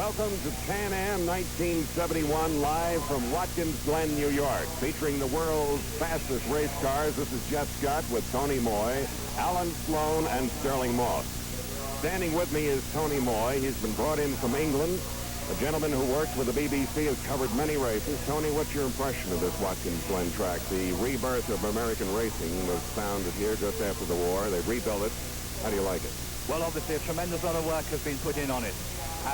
Welcome to Can-Am 1971, live from Watkins Glen, New York, featuring the world's fastest race cars. This is Jeff Scott with Tony Moy, Alan Sloan, and Sterling Moss. Standing with me is Tony Moy. He's been brought in from England. A gentleman who worked with the BBC, has covered many races. Tony, what's your impression of this Watkins Glen track? The rebirth of American racing was founded here just after the war. They rebuilt it. How do you like it? Well, obviously, a tremendous lot of work has been put in on it.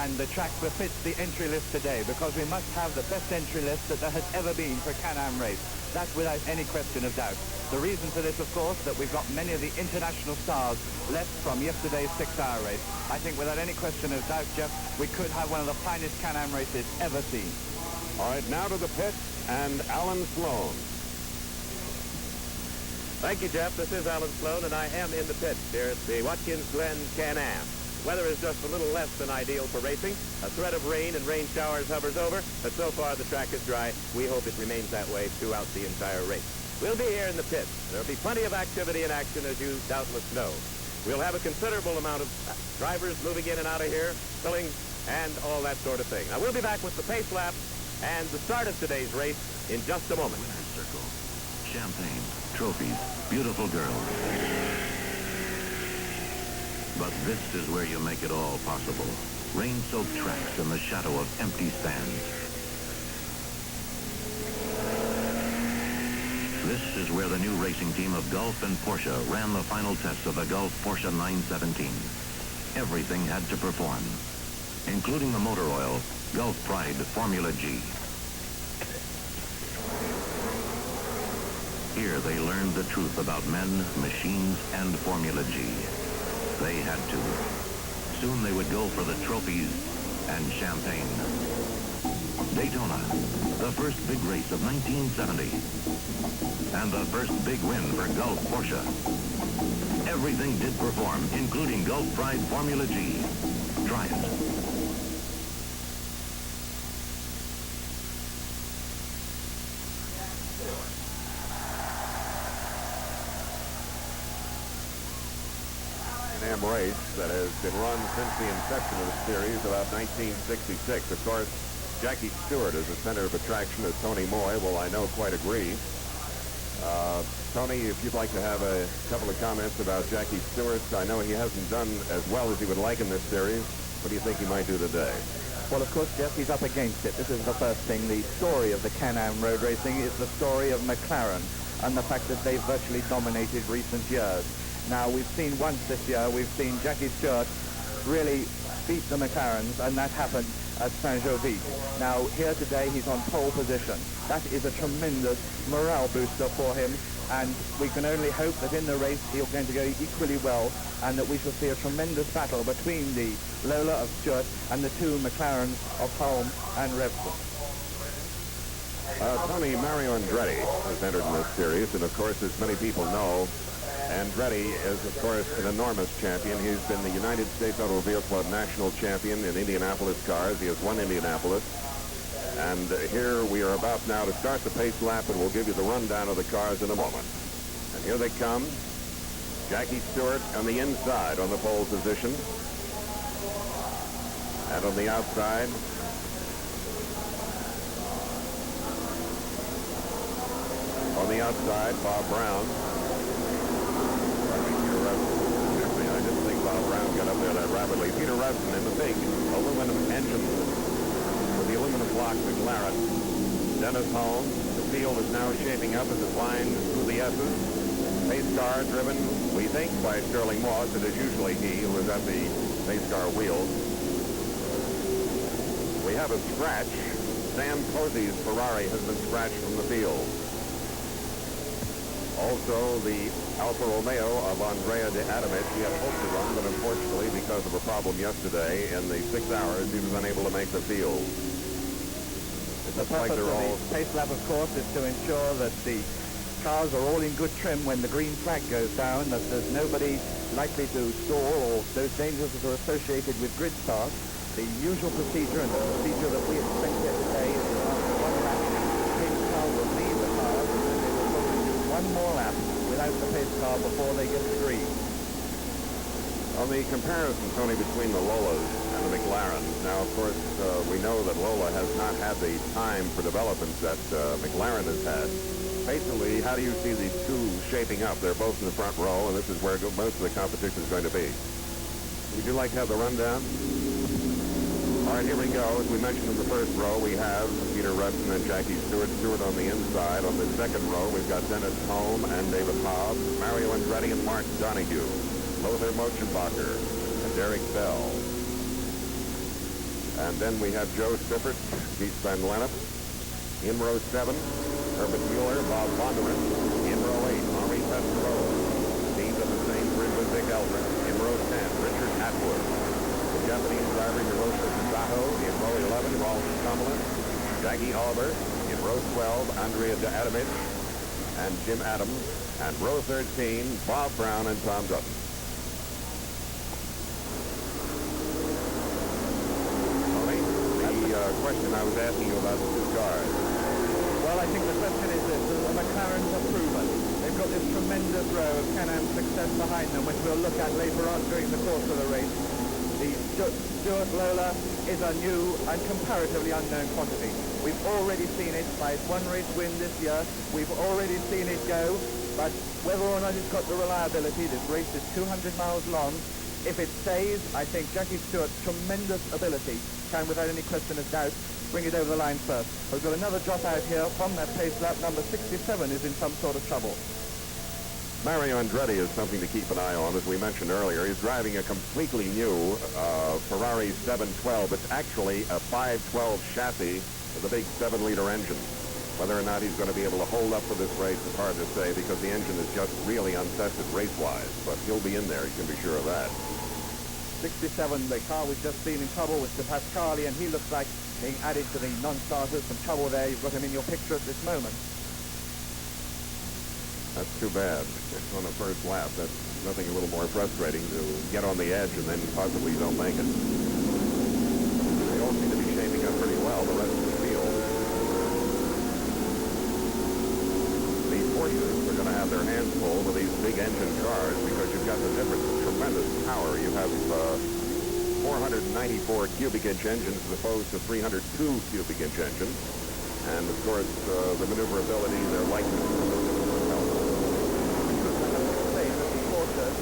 And the track befits the entry list today because we must have the best entry list that there has ever been for a Can-Am race. That's without any question of doubt. The reason for this, of course, that we've got many of the international stars left from yesterday's 6-hour race. I think without any question of doubt, Jeff, we could have one of the finest Can-Am races ever seen. All right, now to the pits and Alan Sloan. Thank you, Jeff. This is Alan Sloan, and I am in the pits here at the Watkins Glen Can-Am. Weather is just a little less than ideal for racing. A threat of rain and rain showers hovers over, but so far the track is dry. We hope it remains that way throughout the entire race. We'll be here in the pits. There'll be plenty of activity and action, as you doubtless know. We'll have a considerable amount of drivers moving in and out of here, filling, and all that sort of thing. Now, we'll be back with the pace lap and the start of today's race in just a moment. Winner's circle. Champagne, trophies, beautiful girls. But this is where you make it all possible. Rain-soaked tracks in the shadow of empty stands. This is where the new racing team of Gulf and Porsche ran the final tests of the Gulf Porsche 917. Everything had to perform, including the motor oil, Gulf Pride Formula G. Here they learned the truth about men, machines, and Formula G. They had to. Soon they would go for the trophies and champagne. Daytona, the first big race of 1970. And the first big win for Gulf Porsche. Everything did perform, including Gulf Pride Formula G. Try it. Can-Am race that has been run since the inception of the series, about 1966. Of course, Jackie Stewart is the center of attraction, as Tony Moy will, I know, quite agree. Tony, if you'd like to have a couple of comments about Jackie Stewart. I know he hasn't done as well as he would like in this series. What do you think he might do today? Well, of course, Jeff, he's up against it. This is the first thing. The story of the Can-Am road racing is the story of McLaren and the fact that they've virtually dominated recent years. Now, we've seen once this year, we've seen Jackie Stewart really beat the McLarens, and that happened at Saint-Jovite. Now, here today, he's on pole position. That is a tremendous morale booster for him, and we can only hope that in the race he's going to go equally well, and that we shall see a tremendous battle between the Lola of Stewart and the two McLarens of Hulme and Revson. Tony, Mario Andretti has entered in this series, and of course, as many people know, Andretti is, of course, an enormous champion. He's been the United States Automobile Club national champion in Indianapolis cars. He has won Indianapolis. And here we are about now to start the pace lap, and we'll give you the rundown of the cars in a moment. And here they come. Jackie Stewart on the inside on the pole position. And on the outside, Bob Brown. I didn't think Bob Brown got up there that rapidly. Peter Revson in the big aluminum engine with the aluminum block McLaren. Dennis Hulme. The field is now shaping up as it winds through the S's. Pace car driven, we think, by Sterling Moss. It is usually he who is at the pace car wheels. We have a scratch. Sam Posey's Ferrari has been scratched from the field. Also, the Alfa Romeo of Andrea de Adamic, he had hoped to run, but unfortunately, because of a problem yesterday in the 6 hours, he was unable to make the field. The purpose of the pace lap, of course, is to ensure that the cars are all in good trim when the green flag goes down, that there's nobody likely to stall or those dangers that are associated with grid start. The usual procedure and the procedure that we expect here today is that after one lap, the pace car will leave the cars, and then they will probably do one more lap without the pace car before they get to green. On the comparison, Tony, between the Lolas and the McLaren. Now, of course, we know that Lola has not had the time for development that McLaren has had. Basically, how do you see these two shaping up? They're both in the front row, and this is where most of the competition is going to be. Would you like to have the rundown? All right, here we go. As we mentioned in the first row, we have Peter Revson and Jackie Stewart. Stewart on the inside. On the second row, we've got Dennis Holm and David Hobbs, Mario Andretti and Mark Donahue, Lothar Mochenbacher and Derek Bell. And then we have Joe Stifford, Keith Van Lennep. In row 7, Herbert Mueller, Bob Bondurant. In row 8, Henri Pescarolo. Teamed in the same grid with Dick Eldred. In row 10, Richard Atwood. The Japanese driver Hiroshi Misato. In row 11, Rolf Stommelin. Jackie Oliver. In row 12, Andrea Adamich and Jim Adams. And row 13, Bob Brown and Tom Dutton. Tony, the question I was asking you about the two cars. Well, I think the question is this. The McLarens are proven. They've got this tremendous row of Can-Am success behind them, which we'll look at later on during the course of the race. The Stuart Lola is a new and comparatively unknown quantity. We've already seen it by its one race win this year. We've already seen it go, but whether or not it's got the reliability, this race is 200 miles long. If it stays, I think Jackie Stewart's tremendous ability can, without any question of doubt, bring it over the line first. We've got another drop out here from that pace lap. Number 67 is in some sort of trouble. Mario Andretti is something to keep an eye on. As we mentioned earlier, he's driving a completely new Ferrari 712. It's actually a 512 chassis with a big 7-liter engine. Whether or not he's going to be able to hold up for this race is hard to say because the engine is just really untested race-wise. But he'll be in there, you can be sure of that. 67, the car we've just seen in trouble with De Pasquale, and he looks like being added to the non-starters. Some trouble there. You've got him in your picture at this moment. That's too bad. It's on the first lap. That's nothing a little more frustrating to get on the edge and then possibly don't make it. They all seem to be shaping up pretty well, the rest of the field. The Porsches are going to have their hands full with these big engine cars because you've got the difference of tremendous power. You have 494 cubic inch engines as opposed to 302 cubic inch engines. And of course, the maneuverability, their likeness.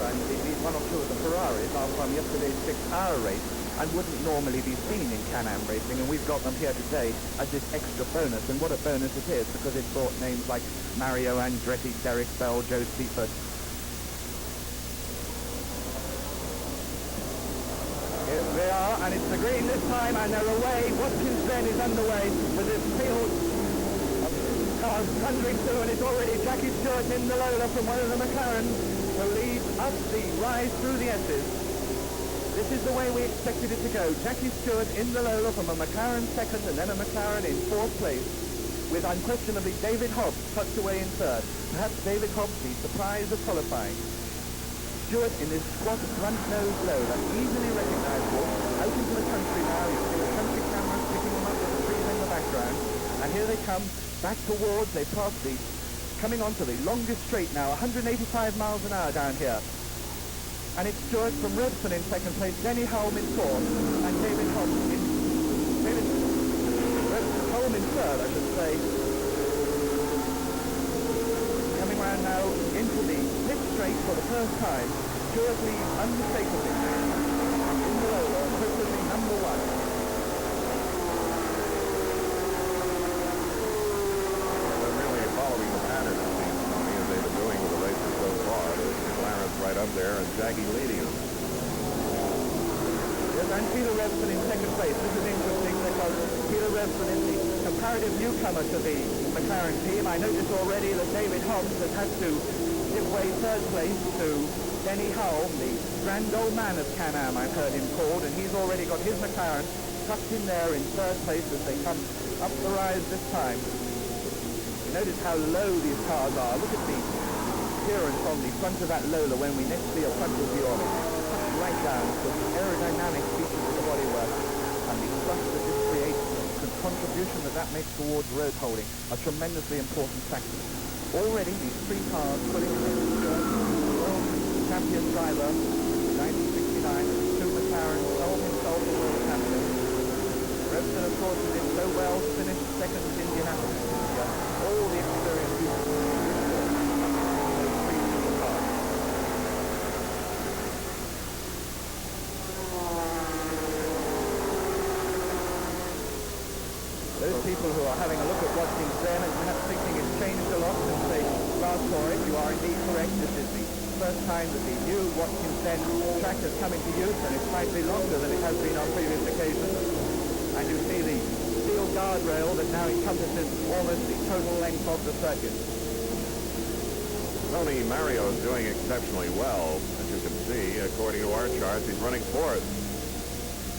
And these one or two of the Ferraris are from yesterday's 6-hour race and wouldn't normally be seen in Can-Am racing, and we've got them here today as this extra bonus, and what a bonus it is because it brought names like Mario Andretti, Derek Bell, Joe Seifert. Here they are, and it's the green this time, and they're away. Watkins Glen is underway with this field of cars thundering through, and it's already Jackie Stewart in the Lola from one of the McLarens to lead up the rise through the S's. This is the way we expected it to go. Jackie Stewart in the Lola from a McLaren second and then a McLaren in fourth place, with unquestionably David Hobbs tucked away in third. Perhaps David Hobbs the surprise of qualifying. Stewart in this squat front-nose Lola, easily recognizable. Out into the country now. You see the country cameras picking them up with the trees in the background. And here they come back towards, they pass the coming onto the longest straight now, 185 miles an hour down here. And it's Stewart from Revson in second place, Denny Hulme in fourth, and David Hobbs in... Hulme in third, I should say. Coming around now into the pit straight for the first time. Stewart leads unmistakably in the Lola, quickly number 1. Right up there, and Jackie leading him. Yes, and Peter Revson in second place. This is interesting because Peter Revson is the comparative newcomer to the McLaren team. I noticed already that David Hobbs has had to give way third place to Denny Hulme, the grand old man of Can-Am, I've heard him called, and he's already got his McLaren tucked in there in third place as they come up the rise this time. You notice how low these cars are. Look at the appearance on the front of that Lola when we next see a frontal view of it. It's right down to the aerodynamic features of the bodywork and the thrust that this creates, the contribution that makes towards road holding, a tremendously important factor. Already these three cars putting in the world champion driver, 1969, two McLaren, Hulme in solved the world champion. Robertson, of course, did so well to finish second at Indianapolis this year. All the experience he has those three single cars. Those people who are having a look at Watkins Glen and perhaps thinking it's changed a lot since they last saw it, you are indeed correct. This is the first time that the new Watkins Glen track has come into use, and it's slightly longer than it has been on previous occasions. And you see the steel guardrail that now encompasses almost the total length of the circuit. Tony Mario is doing exceptionally well, as you can see. According to our charts, he's running fourth.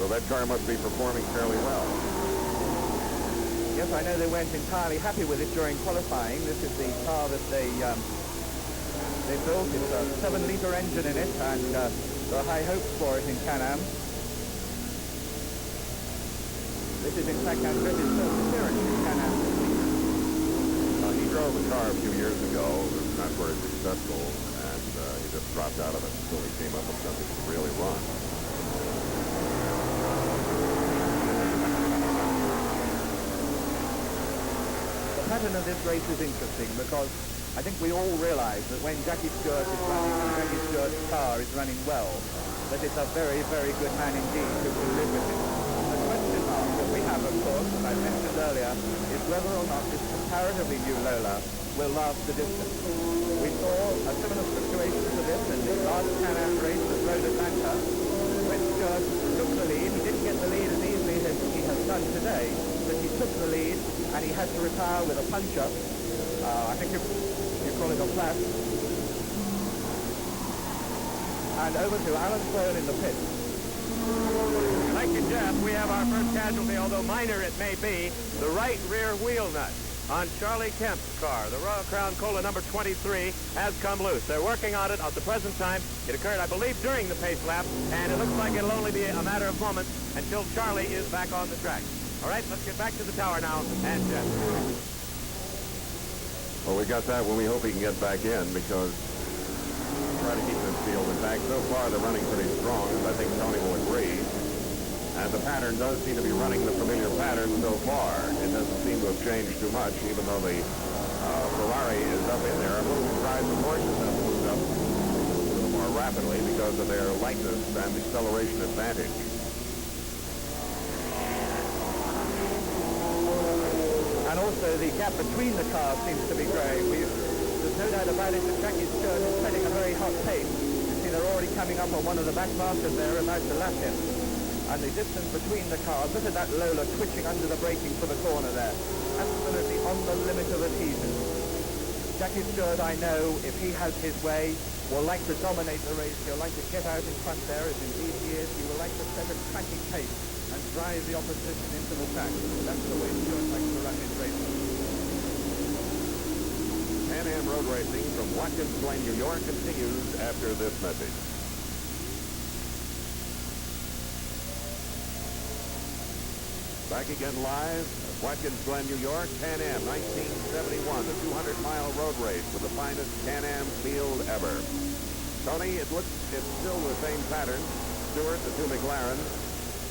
So that car must be performing fairly well. Yes, I know they weren't entirely happy with it during qualifying. This is the car that they built. It's a 7-liter engine in it, and there are high hopes for it in Can-Am. This is in fact Andretti's first appearance in Can-Am. He drove the car a few years ago. It was not very successful, and he just dropped out of it until he came up with something to really run. The pattern of this race is interesting because I think we all realize that when Jackie Stewart is running and Jackie Stewart's car is running well, that it's a very, very good man indeed who can live with it. The question mark that we have, of course, as I mentioned earlier, is whether or not this comparatively new Lola will last the distance. We saw a similar situation to this in the last Can-Am race at Road Atlanta, when Stewart took the lead. He didn't get the lead as easily as he has done today, but he took the lead and he had to retire with a punch-up. I think you call it a flat. And over to Alan Sloan in the pit. Thank you, Jeff. We have our first casualty, although minor it may be, the right rear wheel nut on Charlie Kemp's car. The Royal Crown Cola number 23 has come loose. They're working on it at the present time. It occurred, I believe, during the pace lap, and it looks like it'll only be a matter of moments until Charlie is back on the track. All right, let's get back to the tower now, and Jeff. Well, we got that when we hope he can get back in, because try to keep this field intact. So far, they're running pretty strong, as I think Tony will agree. And the pattern does seem to be running the familiar pattern so far. It doesn't seem to have changed too much, even though the Ferrari is up in there. I'm a little surprised the Porsches have moved up a little more rapidly because of their lightness and acceleration advantage. And also the gap between the cars seems to be growing. There's no doubt about it that Jackie Stewart is setting a very hot pace. You see they're already coming up on one of the back markers there, about to lap him. And the distance between the cars, look at that Lola twitching under the braking for the corner there. Absolutely on the limit of adhesion. Jackie Stewart, I know, if he has his way, will like to dominate the race. He'll like to get out in front there, as indeed he is. He will like to set a cracking pace and drive the opposition into the track. That's the way Stewart likes to run his race. Can-Am Road Racing from Watkins Glen, New York continues after this message. Back again live at Watkins Glen, New York. Can-Am 1971, the 200-mile road race with the finest Can-Am field ever. Tony, it's still the same pattern. Stewart, the two McLarens,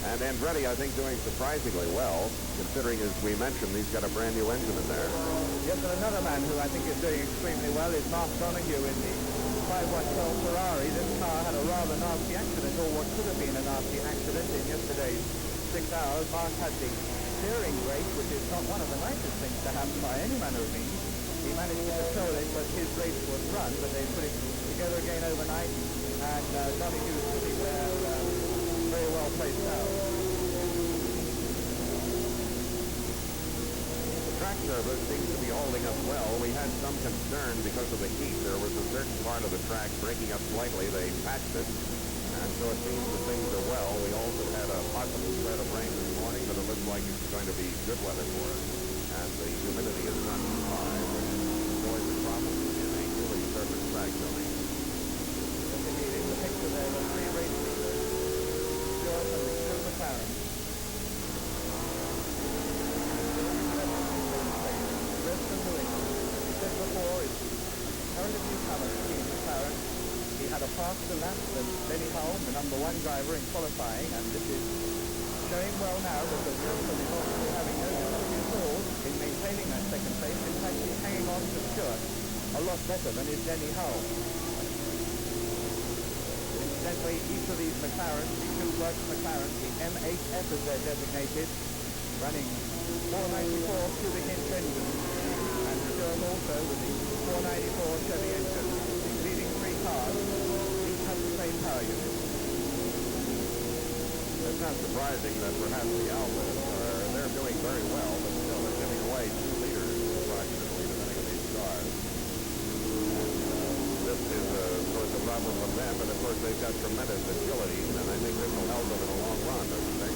and Andretti, I think, doing surprisingly well, considering, as we mentioned, he's got a brand new engine in there. Yes, and another man who I think is doing extremely well is Mark Donoghue in the 512 Ferrari. This car had a rather nasty accident, or what could have been a nasty accident, in yesterday's 6 hours. Mark had the steering brake, which is not one of the nicest things to happen by any manner of means. He managed to control it, but his race was run, but they put it together again overnight, and Donoghue is sitting there very well placed out. The track service seems to be holding up well. We had some concern because of the heat. There was a certain part of the track breaking up slightly. They patched it, and so it seems that things are well. We also had a possible threat of rain this morning, but it looks like it's going to be good weather for us. And the humidity is not too high, which is always a problem in a newly surfaced track, Tony. Indeed, in the picture there, the three race leaders, Stewart and the two McLaren. Preston Lewis, we said before, is the comparative newcomer to Team McLaren. He had a faster lap than Benny Hull, the #1 driver in qualifying, and this is going well now because Revson is obviously having no difficulty at all in maintaining that second place. In fact, he's hanging on to Stewart a lot better than is Denny Hull. Incidentally, each of these McLarens, the two Works McLarens, the M8F as they're designated, running 494 cubic inch engines, and Stewart also with the 494 Chevy engine. The leading three cars each have the same power unit. It's not surprising that perhaps the Alphas they're doing very well, but still they're giving away 2 liters approximately to many of these cars. This is, of course, a problem for them, but of course they've got tremendous agility, and I think this will help them in the long run, don't you think?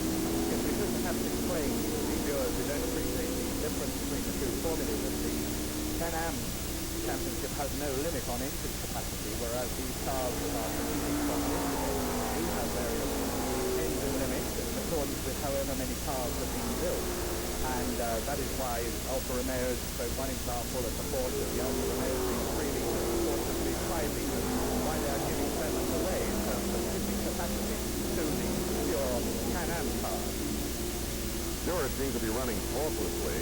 Yes, we just have to explain to the viewers who don't appreciate the difference between the two formulas that the Can-Am Championship has no limit on engine capacity, whereas these cars that are competing from yesterday do have various engine limits in accordance with however many cars have been built. And that is why Alfa Romeo's, both one example at the Porsche, the Alfa Romeo's being 3 litres, unfortunately 5 litres, why they are giving so much away in terms of shipping capacity to the pure Can-Am cars. Stewart seems to be running faultlessly,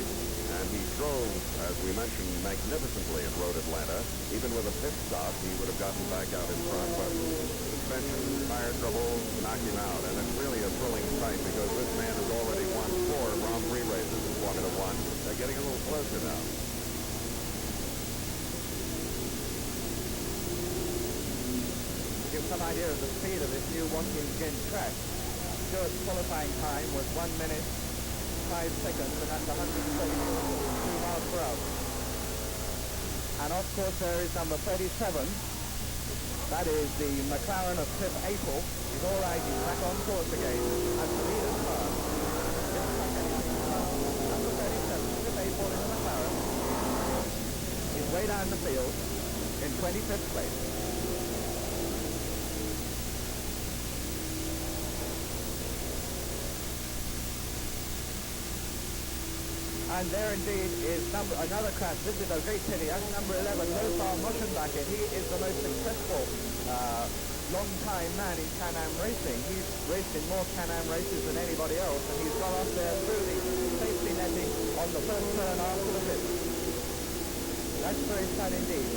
and he drove, as we mentioned, magnificently at Road Atlanta. Even with a pit stop, he would have gotten back out in front, but suspension, tire trouble knocked him out. And it's really a thrilling sight because this man has already won 4 Grand Prix races in Formula One. They're getting a little closer now. To give some idea of the speed of this new Watkins Glen track, Stewart's qualifying time was 1 minute 5 seconds, and that's 132 miles per hour. And of course there is number 37. That is the McLaren of Cliff April. He's all right, he's back on course again. And the leader's car. Number 37, Cliff April in the McLaren. He's way down the field in 25th place. And there indeed is another crash. This is a great pity. That's number 11, Lothar Moschenbacher. He is the most successful long-time man in Can-Am racing. He's raced in more Can-Am races than anybody else, and he's gone off there through the safety netting on the first turn after the pit. That's very sad indeed.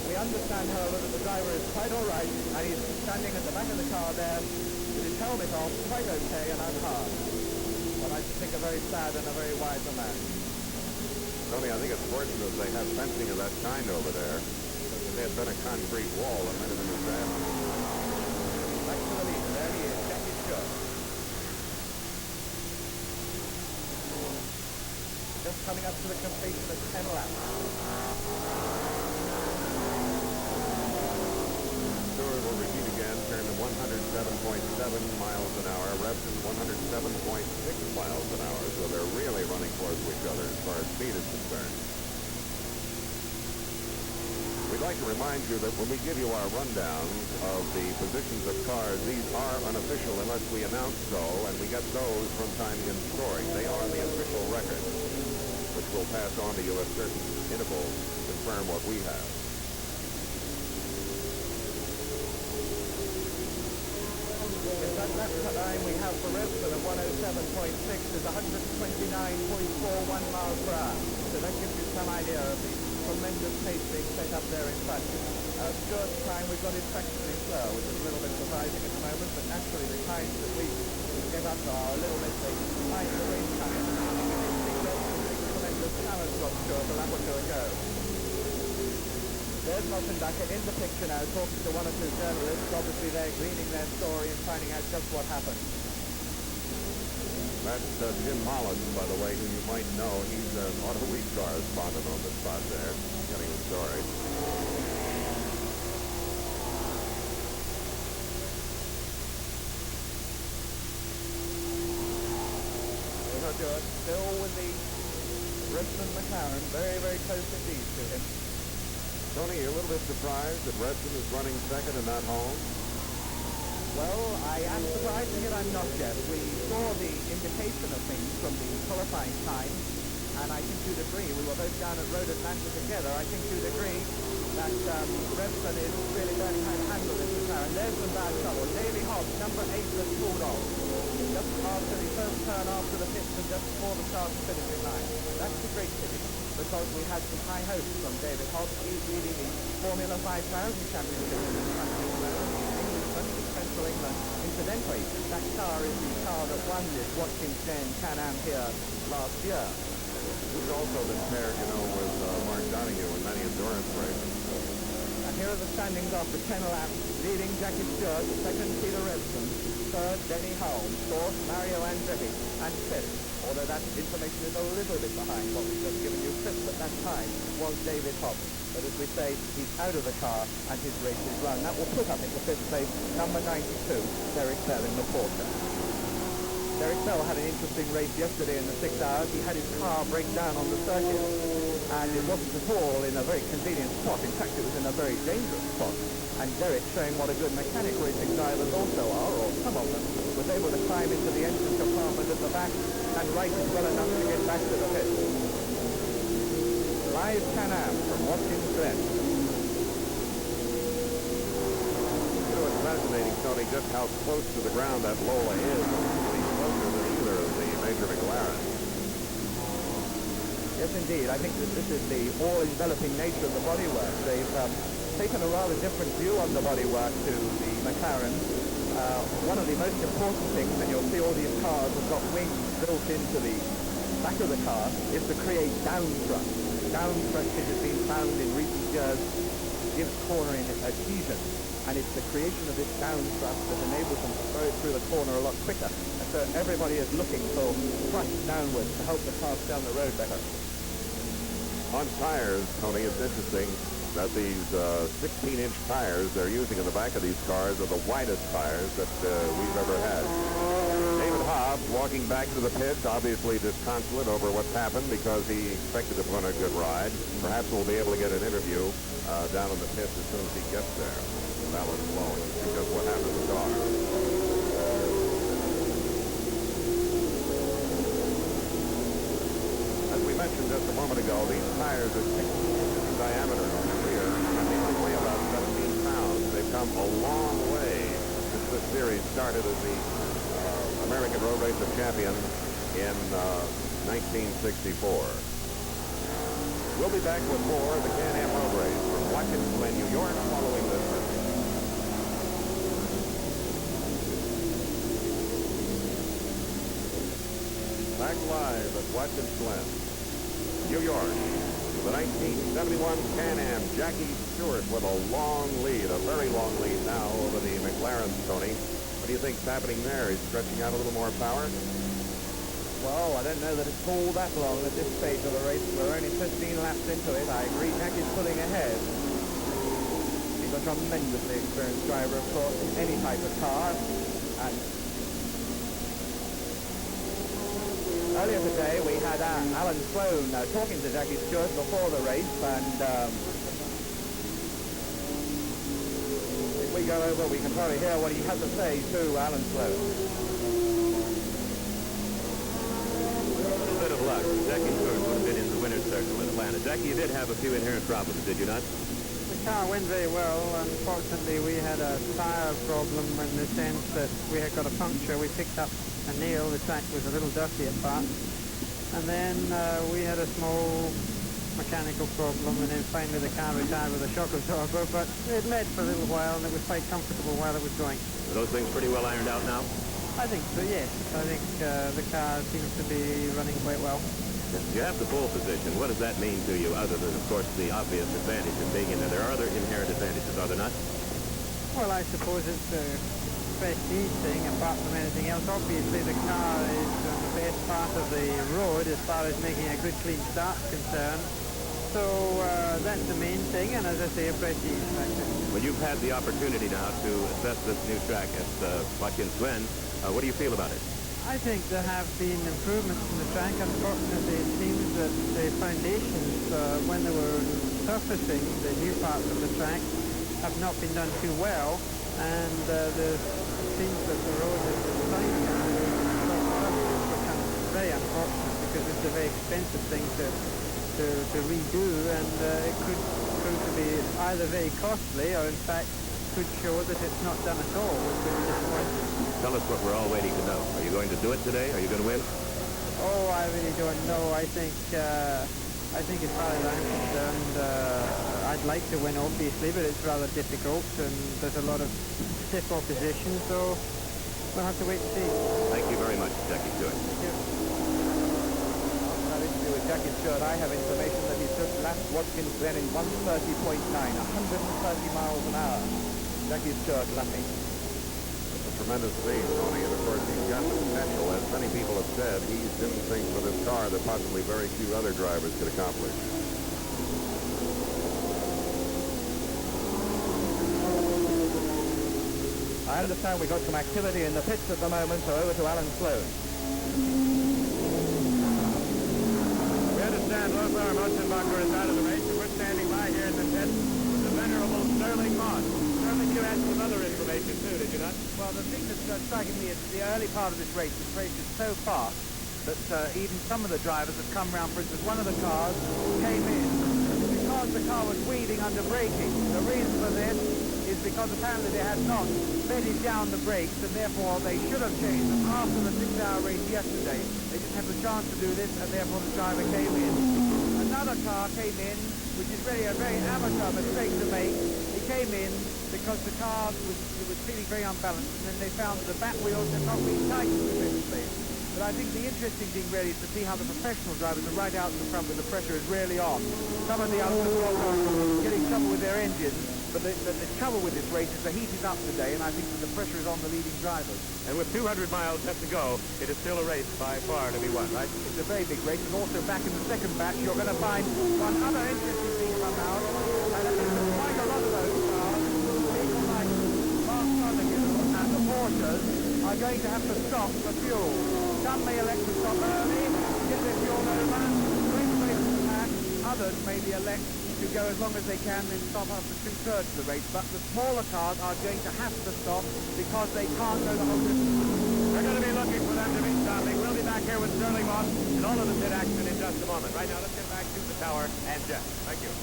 We understand, however, that the driver is quite all right, and he's standing at the back of the car there with his helmet on, quite okay and unharmed. But I think a very sad and a very wise man. Tony, I think it's fortunate they have fencing of that kind over there. If they had been a concrete wall, it might have been a disaster. Back to the leader. There he is, Jackie Stewart. Just coming up to the completion of 10 laps. Stewart will repeat again, turn to 107.7 miles an hour. Revson 107.6 miles an hour. So they're really running close to each other as far as speed is concerned. We'd like to remind you that when we give you our rundown of the positions of cars, these are unofficial unless we announce so, and we get those from Timing and Scoring. They are the official record, which we'll pass on to you at certain intervals to confirm what we have. That time we have for Revson of 107.6 is 129.41 miles per hour. So that gives you some idea of the tremendous pace being set up there in front. Stewart's time, we've got it fractionally slow, which is a little bit surprising at the moment, but naturally the times that we get up are a little bit late. Behind the race coming. Tremendous challenge from Stewart a lap or two ago. There's Moschenbacher in the picture now, talking to one or two journalists. Obviously they're gleaning their story and finding out just what happened. That's Jim Hollis, by the way, who you might know. He's an auto week correspondent on the spot there, getting the story. Stewart still with the Revson McLaren, very, very close indeed to him. Tony, you're a little bit surprised that Revson is running second and not home? Well, I am surprised, and yet I'm not, Jeff. We saw the indication of things from the qualifying time, and I think you'd agree, we were both down at Road Atlanta together, I think you'd agree that Revson is really learning how to handle this McLaren. There's some bad trouble. Davey Hobbs, number 8, has pulled off. just after the first turn after the pits and just before the start and finishing line. That's the great pity, because we had some high hopes from David Hobbs. He's leading the Formula 5000 Championship in this country, in Central England. Incidentally, that car is the car that won this Watkins Glen Can-Am here last year. This is also the pair, you know, with Mark Donoghue in many endurance races. And here are the standings after 10 laps. Leading Jackie Stewart, second Peter Revson, third Denny Holmes, fourth Mario Andretti, and fifth, although that information is a little bit behind what we've just given you, fifth at that time was David Hobbs. But as we say, he's out of the car and his race is run. That will put up into fifth place number 92, Derek Bell in the Porsche. Derek Bell had an interesting race yesterday in the 6 hours. He had his car break down on the circuit, and it wasn't at all in a very convenient spot. In fact, it was in a very dangerous spot. And Derek, showing what a good mechanic racing drivers also are, or some of them, was able to climb into the engine compartment at the back and right well enough to get back to the pit. Live Can-Am from Watkins Glen. You know, it's fascinating, Tony, just how close to the ground that Lola is. It's closer than either of the major McLarens. Yes, indeed. I think that this is the all-enveloping nature of the bodywork. They've taken a rather different view on the bodywork to the McLaren. One of the most important things, and you'll see all these cars have got wings built into the back of the car, is to create down thrust. Down thrust, it has been found in recent years, gives cornering adhesion. And it's the creation of this down thrust that enables them to throw it through the corner a lot quicker. And so everybody is looking for thrust downwards to help the cars down the road better. On tires, Tony, it's interesting that these 16-inch tires they're using in the back of these cars are the widest tires that we've ever had. David Hobbs walking back to the pits, obviously disconsolate over what's happened because he expected to put on a good ride. Perhaps we'll be able to get an interview down in the pits as soon as he gets there. Alan Sloan, see just what happened to the car. As we mentioned just a moment ago, these tires are 16 inches in diameter on the rear, and they only weigh about 17 pounds. They've come a long way since this series started as the American Road Racer champion in 1964. We'll be back with more of the Can-Am Road Race from Watkins Glen, New York, following this message. Back live at Watkins Glen, New York. The 1971 Can-Am, Jackie Stewart with a long lead, a very long lead now over the McLarens, Tony. What do you think's happening there? He's stretching out a little more power? Well, I don't know that it's all that long at this stage of the race. We're only 15 laps into it. I agree, Jackie's pulling ahead. He's a tremendously experienced driver, of course, in any type of car. And earlier today, we had Alan Sloan talking to Jackie Stewart before the race, and if we go over, we can probably hear what he has to say to Alan Sloan. A bit of luck. Jackie Stewart would have been in the winner's circle in Atlanta. Jackie, you did have a few inherent problems, did you not? The car went very well. Unfortunately, we had a tire problem in the sense that we had got a puncture. We picked up a nail. The track was a little dusty at parts. And then we had a small mechanical problem, and then finally the car retired with a shock absorber. But it led for a little while, and it was quite comfortable while it was going. Are those things pretty well ironed out now? I think so, yes. I think the car seems to be running quite well. You have the pole position. What does that mean to you, other than, of course, the obvious advantage of being in there? There are other inherent advantages, are there not? Well, I suppose it's a prestige thing, apart from anything else. Obviously, the car is on the best part of the road as far as making a good, clean start concerned. So that's the main thing, and as I say, a prestige factor. Well, you've had the opportunity now to assess this new track at Watkins Glen. What do you feel about it? I think there have been improvements in the track. Unfortunately, it seems that the foundations, when they were surfacing the new parts of the track, have not been done too well, and it seems that the road has been slight, which is very unfortunate because it's a very expensive thing to redo, and it could prove to be either very costly or, in fact, could show that it's not done at all, which would be disappointing. Tell us what we're all waiting to know. Are you going to do it today? Are you going to win? Oh, I really don't know. I think as far as I'm concerned, I'd like to win, obviously, but it's rather difficult, and there's a lot of stiff opposition, so we'll have to wait and see. Thank you very much, Jackie Stewart. Thank you. After that interview with Jackie Stewart, I have information that he took last Watkins Glen in 130.9, 130 miles an hour. Jackie Stewart lapping. It's a tremendous speed, Tony, and of course he's got the potential. As many people have said, he's doing things with his car that possibly very few other drivers could accomplish. I understand we got some activity in the pits at the moment, so over to Alan Sloan. We understand Lothar Motzenbacher is out of the race, and we're standing by here in the pit with the venerable Sterling Moss. Sterling, you had some other information too, did you not? Well, the thing that's striking me is the early part of this race. This race is so fast that even some of the drivers have come round. For instance, one of the cars came in because the car was weaving under braking. The reason for this is because apparently they had not bedded down the brakes, and therefore they should have changed them after the 6-hour race yesterday. They didn't have the chance to do this, and therefore the driver came in. Another car came in, which is really a very amateur mistake to make. He came in because the car was feeling very unbalanced, and then they found that the back wheels had not been tightened sufficiently. But I think the interesting thing really is to see how the professional drivers are right out in the front where the pressure is really on. Some of the others are getting trouble with their engines, but the trouble with this race is the heat is up today, and I think that the pressure is on the leading drivers. And with 200 miles left to go, it is still a race by far to be won, right? It's a very big race, and also back in the second batch, you're going to find one other interesting thing come out, and that is that quite a lot of those cars, people like Mark Sundergill and the Porsches, are going to have to stop for fuel. Some may elect to stop early, get their fuel over, bring away from the pack. Others maybe elect to go as long as they can, then stop after 2/3 of the race. But the smaller cars are going to have to stop because they can't go the whole distance. We're going to be looking for them to be stopping. We'll be back here with Sterling Moss and all of the pit action in just a moment. Right now, let's get back to the tower and Jeff. Thank you.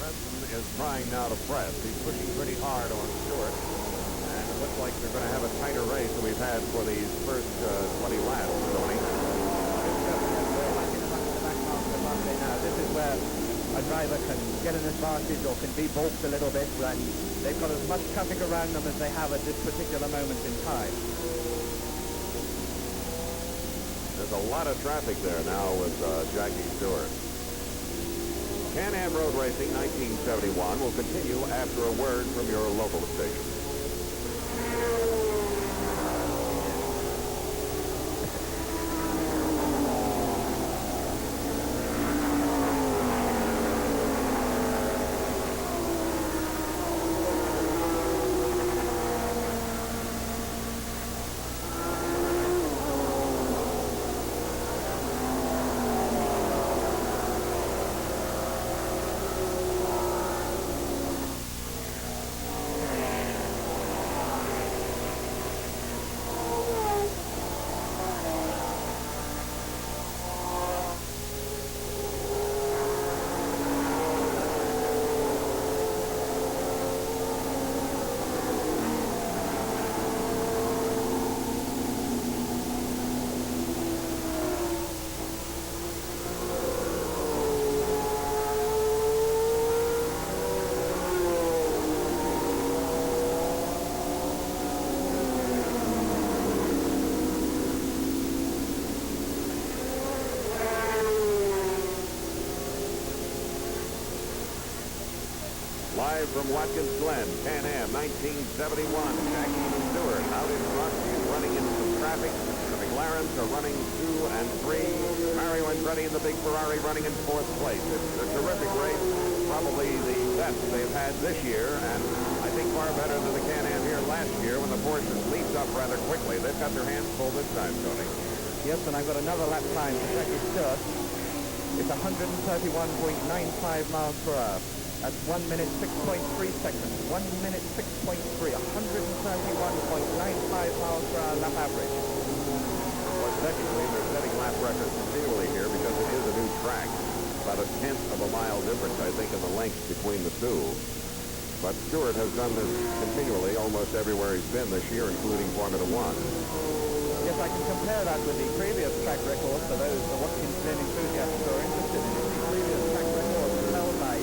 Preston is trying now to press. He's pushing pretty hard on Stewart, and it looks like they're going to have a tighter race than we've had for these first 20 laps, Tony. Now, this is where a driver can get an advantage or can be balked a little bit when they've got as much traffic around them as they have at this particular moment in time. There's a lot of traffic there now with Jackie Stewart. Can-Am Road Racing 1971 will continue after a word from your local station. Live from Watkins Glen, Can-Am 1971. Jackie Stewart out in front. He's running into some traffic. The McLarens are running 2 and 3. Mario Andretti in the big Ferrari running in 4th place. It's a terrific race, probably the best they've had this year, and I think far better than the Can-Am here last year when the Porsches leaped up rather quickly. They've got their hands full this time, Tony. Yes, and I've got another lap time for Jackie Stewart. It's 131.95 miles per hour. That's 1 minute 6.3 seconds. 1 minute 6.3. 131.95 miles per hour lap average. Well, technically, they're setting lap records continually here because it is a new track. about a tenth of a mile difference, I think, in the length between the two. But Stewart has done this continually almost everywhere he's been this year, including Formula One. Yes, I can compare that with the previous track record for those Watkins Glen enthusiasts who are interested in it. The previous track record was held by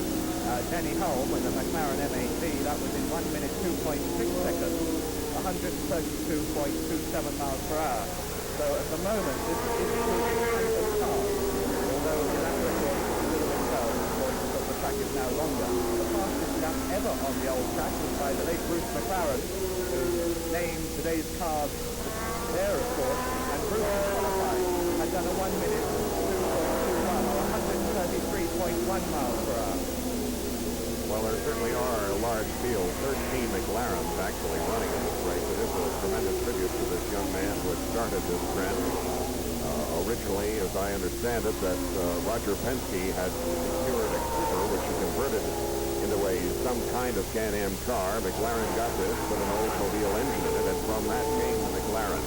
Danny Holm in the McLaren MAT. That was in 1 minute 2.6 seconds, 132.27 miles per hour. So at the moment, this is the car. Although that record is a little bit low, of course, because the track is now longer. The fastest lap ever on the old track was by the late Bruce McLaren, who named today's cars there, of course, and Bruce qualified had done a 1 minute 2.21 or 133.1 miles per hour. Well, there certainly are a large field, 13 McLarens actually running in this race. It is a tremendous tribute to this young man who had started this trend. Originally, as I understand it, that Roger Penske had secured a Cooper, which he converted into some kind of Can-Am car. McLaren got this, put an Oldsmobile engine in it, and from that came the McLaren.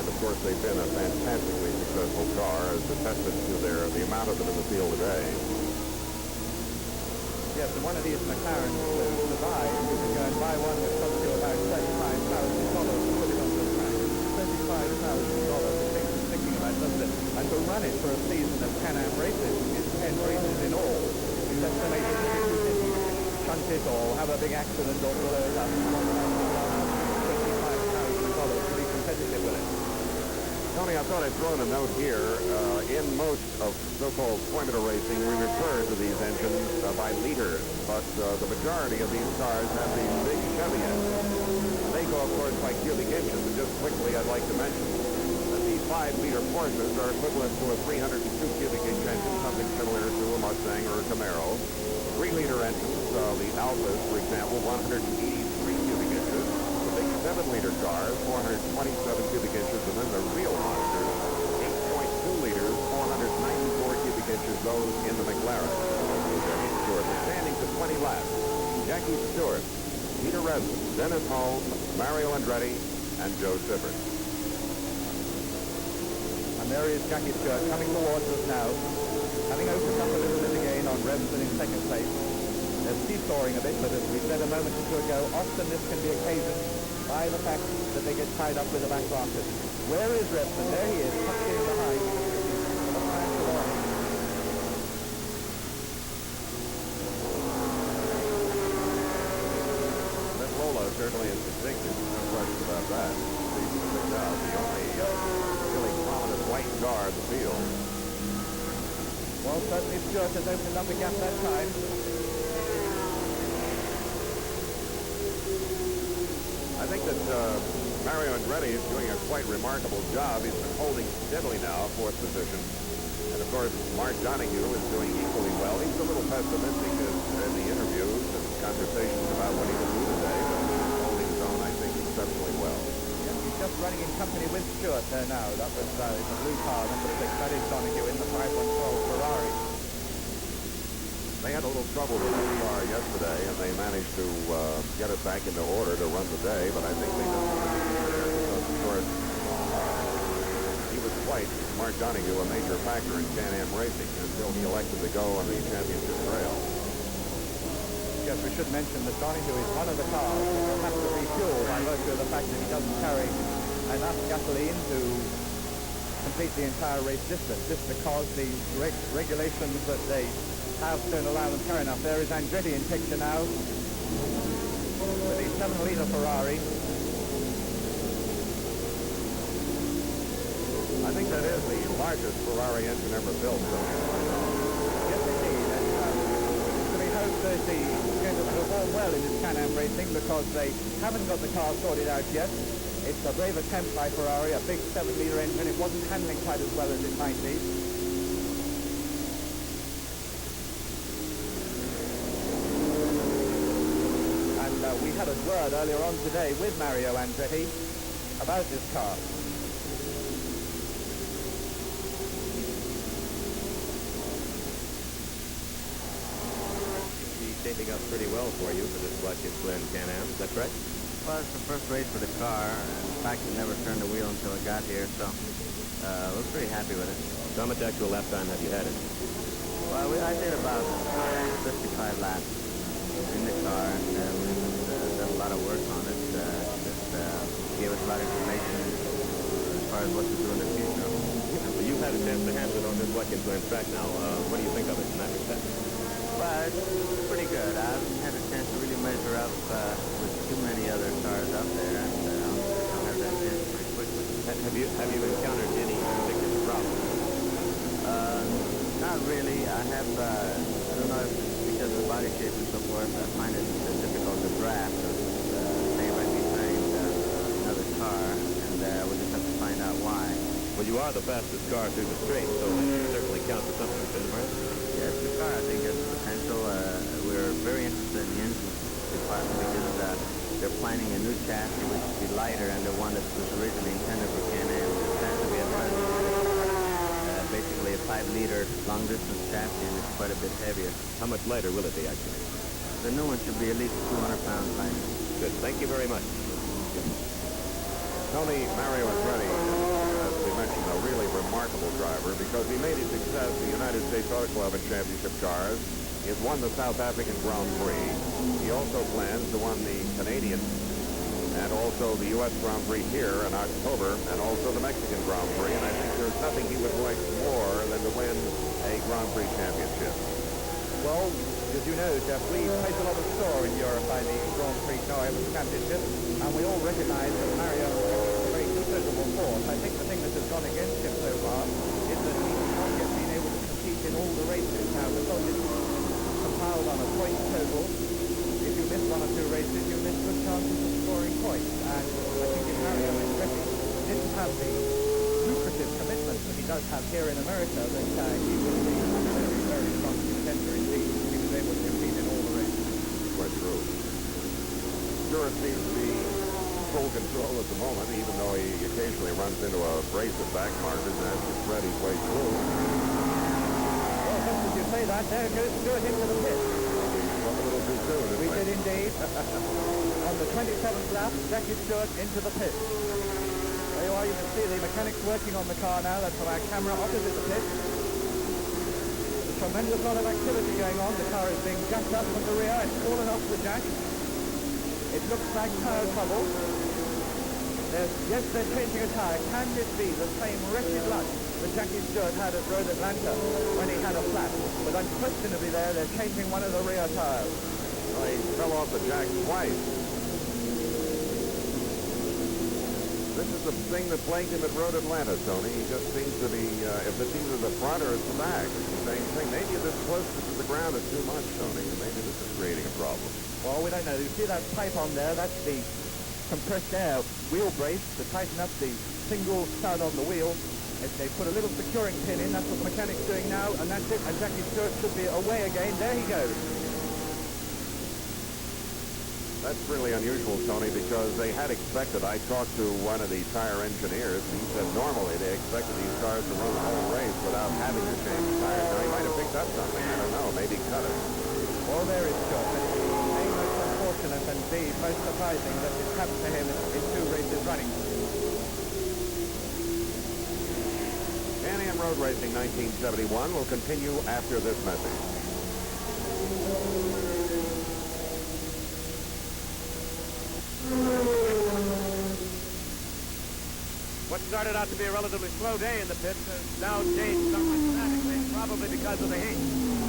And of course, they've been a fantastically successful car, as attested to the amount of them in the field today. Yes, and one of these McLarens survived. You can go and buy one that costs you about $35,000 to put it on the track. $35,000, it takes some thinking about, doesn't it? And to run it for a season of Can-Am races, is 10 races in all. It's estimated that if you didn't shunt it or have a big accident or blow it up, $25,000 to be competitive with it. Tony, I thought I'd throw in a note here. In most of so-called formula racing, we refer to these engines by liters, but the majority of these cars have these big Chevy engines. They go, of course, by cubic inches. And just quickly, I'd like to mention that the 5-liter Porsches are equivalent to a 302 cubic inch engine, something similar to a Mustang or a Camaro. 3-liter engines, the Alphas, for example, 183 cubic inches. 7-liter cars, 427 cubic inches, and then the real monsters, 8.2 liters, 494 cubic inches, those in the McLaren. Stewart. The standings at 20 laps. Jackie Stewart, Peter Resnick, Dennis Holm, Mario Andretti, and Joe Sifford. And there is Jackie Stewart coming towards us now, having opened up a little bit again on Remsen in second place. They're seesawing a bit, but as we said a moment or two ago, often this can be occasioned by the fact that they get tied up with the back rockers. Where is Remsen? There he is, tucked in behind. That Lola certainly is distinctive, no question about that. The only really prominent white car in the field. Well, certainly Stewart has opened up a gap that time. I think that Mario Andretti is doing a quite remarkable job. He's been holding steadily now, 4th position. And of course, Mark Donoghue is doing equally well. He's a little pessimistic in the interviews and conversations about what he will do today, but he's holding his own, I think, exceptionally well. Yes, he's just running in company with Stewart there now. That was the blue car, number 6. That is Donoghue in the 512 Ferrari. They had a little trouble with this car yesterday, and they managed to get it back into order to run the day, but I think they just there because, of course, he was quite, Mark Donoghue, a major factor in Can-Am racing until he elected to go on the championship trail. Yes, we should mention that Donoghue is one of the cars that will have to refuel by virtue of the fact that he doesn't carry enough gasoline to complete the entire race distance, just because the regulations that they don't allow them to carry enough. There is Andretti in picture now with the 7-liter Ferrari. I think that is the largest Ferrari engine ever built. Yes, indeed. And so we hope that the going to perform well in this Can-Am racing because they haven't got the car sorted out yet. It's a brave attempt by Ferrari, a big 7-liter engine. It wasn't handling quite as well as it might be. We had a word earlier on today with Mario Andretti about this car. He's shaping up pretty well for you for this Watkins Glen Can-Am, is that correct? Well, it's the first race for the car. In fact, it never turned the wheel until it got here, so we're pretty happy with it. So how much actual lap time have you had it? Well, I did about 55 laps in the car, and we did a lot of work on it. Just gave us a lot of information as far as what to do in the future. Well, you've had a chance to handle it on this Watkins Glen track now. What do you think of it in that respect? Well, it's pretty good. I haven't had a chance to really measure up with too many other cars up there, and I'll have that chance pretty quickly. Have you encountered any particular problems? Not really. I have, I don't know if it's because of the body shape and so forth, I find it difficult to draft or stay right behind another car, and we'll just have to find out why. Well, you are the fastest car through the straight, so it certainly counts for something, shouldn't it? Yes, the car, I think, has the potential. We're very interested in the engine department because they're planning a new chassis which will be lighter than the one that was originally intended for Can-Am. It's planned to be basically a 5-liter long-distance chassis, and it's quite a bit heavier. How much lighter will it be, actually? The new one should be at least 200 pounds lighter. Good. Thank you very much. Tony Mario Andretti, as we mentioned, a really remarkable driver because he made his success in the United States Auto Club and Championship cars. He has won the South African Grand Prix. He also plans to win the Canadian and also the U.S. Grand Prix here in October and also the Mexican Grand Prix. And I think there's nothing he would like more than to win a Grand Prix championship. Well, as you know, Jeff, we place a lot of store in Europe by the Grand Prix Car Championship, and we all recognize that Mario is a very considerable force. I think the thing that has gone against him so far is that he has not yet been able to compete in all the races. Now, because it's compiled on a point total, if you miss one or two races, you miss good chances of scoring points. And I think if Mario didn't have the lucrative commitments that he does have here in America, then he will be a very, very strong contender indeed. He was able to compete in all the races. Quite true. Sure seems to be full control at the moment, even though he occasionally runs into a brace of back markers as he spread his way through. Well, just as you say that, there goes Stewart into the pit. Spoke a little too soon. We did indeed. On the 27th lap, Jackie Stewart into the pit. There you are, you can see the mechanics working on the car now. That's from our camera opposite the pit. There's a tremendous lot of activity going on. The car is being jacked up from the rear. It's fallen off the jack. It looks like tire trouble. Yes, they're changing a tire. Can this be the same wretched luck that Jackie Stewart had at Road Atlanta when he had a flat? But unquestionably they're changing one of the rear tires. Well, he fell off the jack twice. This is the thing that plagued him at Road Atlanta, Tony. He just seems to be, if it's either the front or it's the back, it's the same thing. Maybe this closeness to the ground is too much, Tony, and maybe this is creating a problem. Well, we don't know. You see that pipe on there? That's the compressed air wheel brace to tighten up the single stud on the wheel. They put a little securing pin in. That's what the mechanic's doing now, and that's it. And Jackie Stewart should be away again. There he goes. That's really unusual, Tony, because they had expected, I talked to one of the tire engineers, and he said normally they expected these cars to run the whole race without having to change tires. Now, he might have picked up something. I don't know. Maybe cut it. Well, there is Stewart. A, most unfortunate, and B, most surprising that it's happened to him in 2 races running. Can-Am Road Racing 1971 will continue after this message. What started out to be a relatively slow day in the pits has now changed somewhat dramatically, probably because of the heat.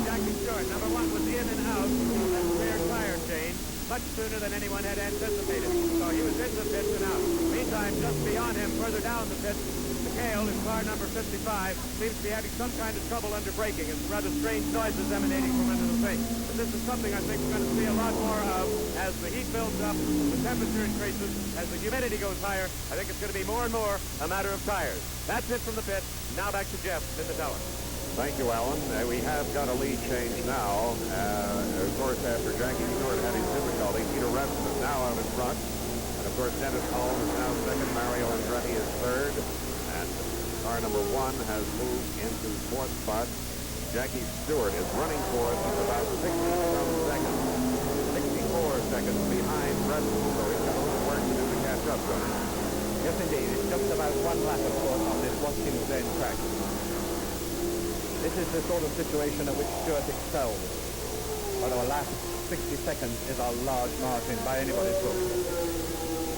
Jackie Stewart, number 1, was in and out of that rear tire change much sooner than anyone had anticipated. So he was into the pits and out. Meantime, just beyond him, further down the pits, McHale in car number 55 seems to be having some kind of trouble under braking and rather strange noises emanating from under the thing. But this is something I think we're going to see a lot more of as the heat builds up, the temperature increases, as the humidity goes higher. I think it's going to be more and more a matter of tires. That's it from the pit. Now back to Jeff in the tower. Thank you, Alan. We have got a lead change now. Of course, after Jackie Stewart had his difficulty, Peter Revson is now out in front. And, of course, Dennis Holm is now second. Mario Andretti is third. And car number 1 has moved into 4th spot. Jackie Stewart is running fourth with about 60-some seconds. 64 seconds behind Revson. So he's got a little work to do to catch up, Tony. Yes, indeed. It's just about 1 lap, of course, on this Watkins Glen track. This is the sort of situation at which Stewart excels. But our last 60 seconds is a large margin by anybody's book.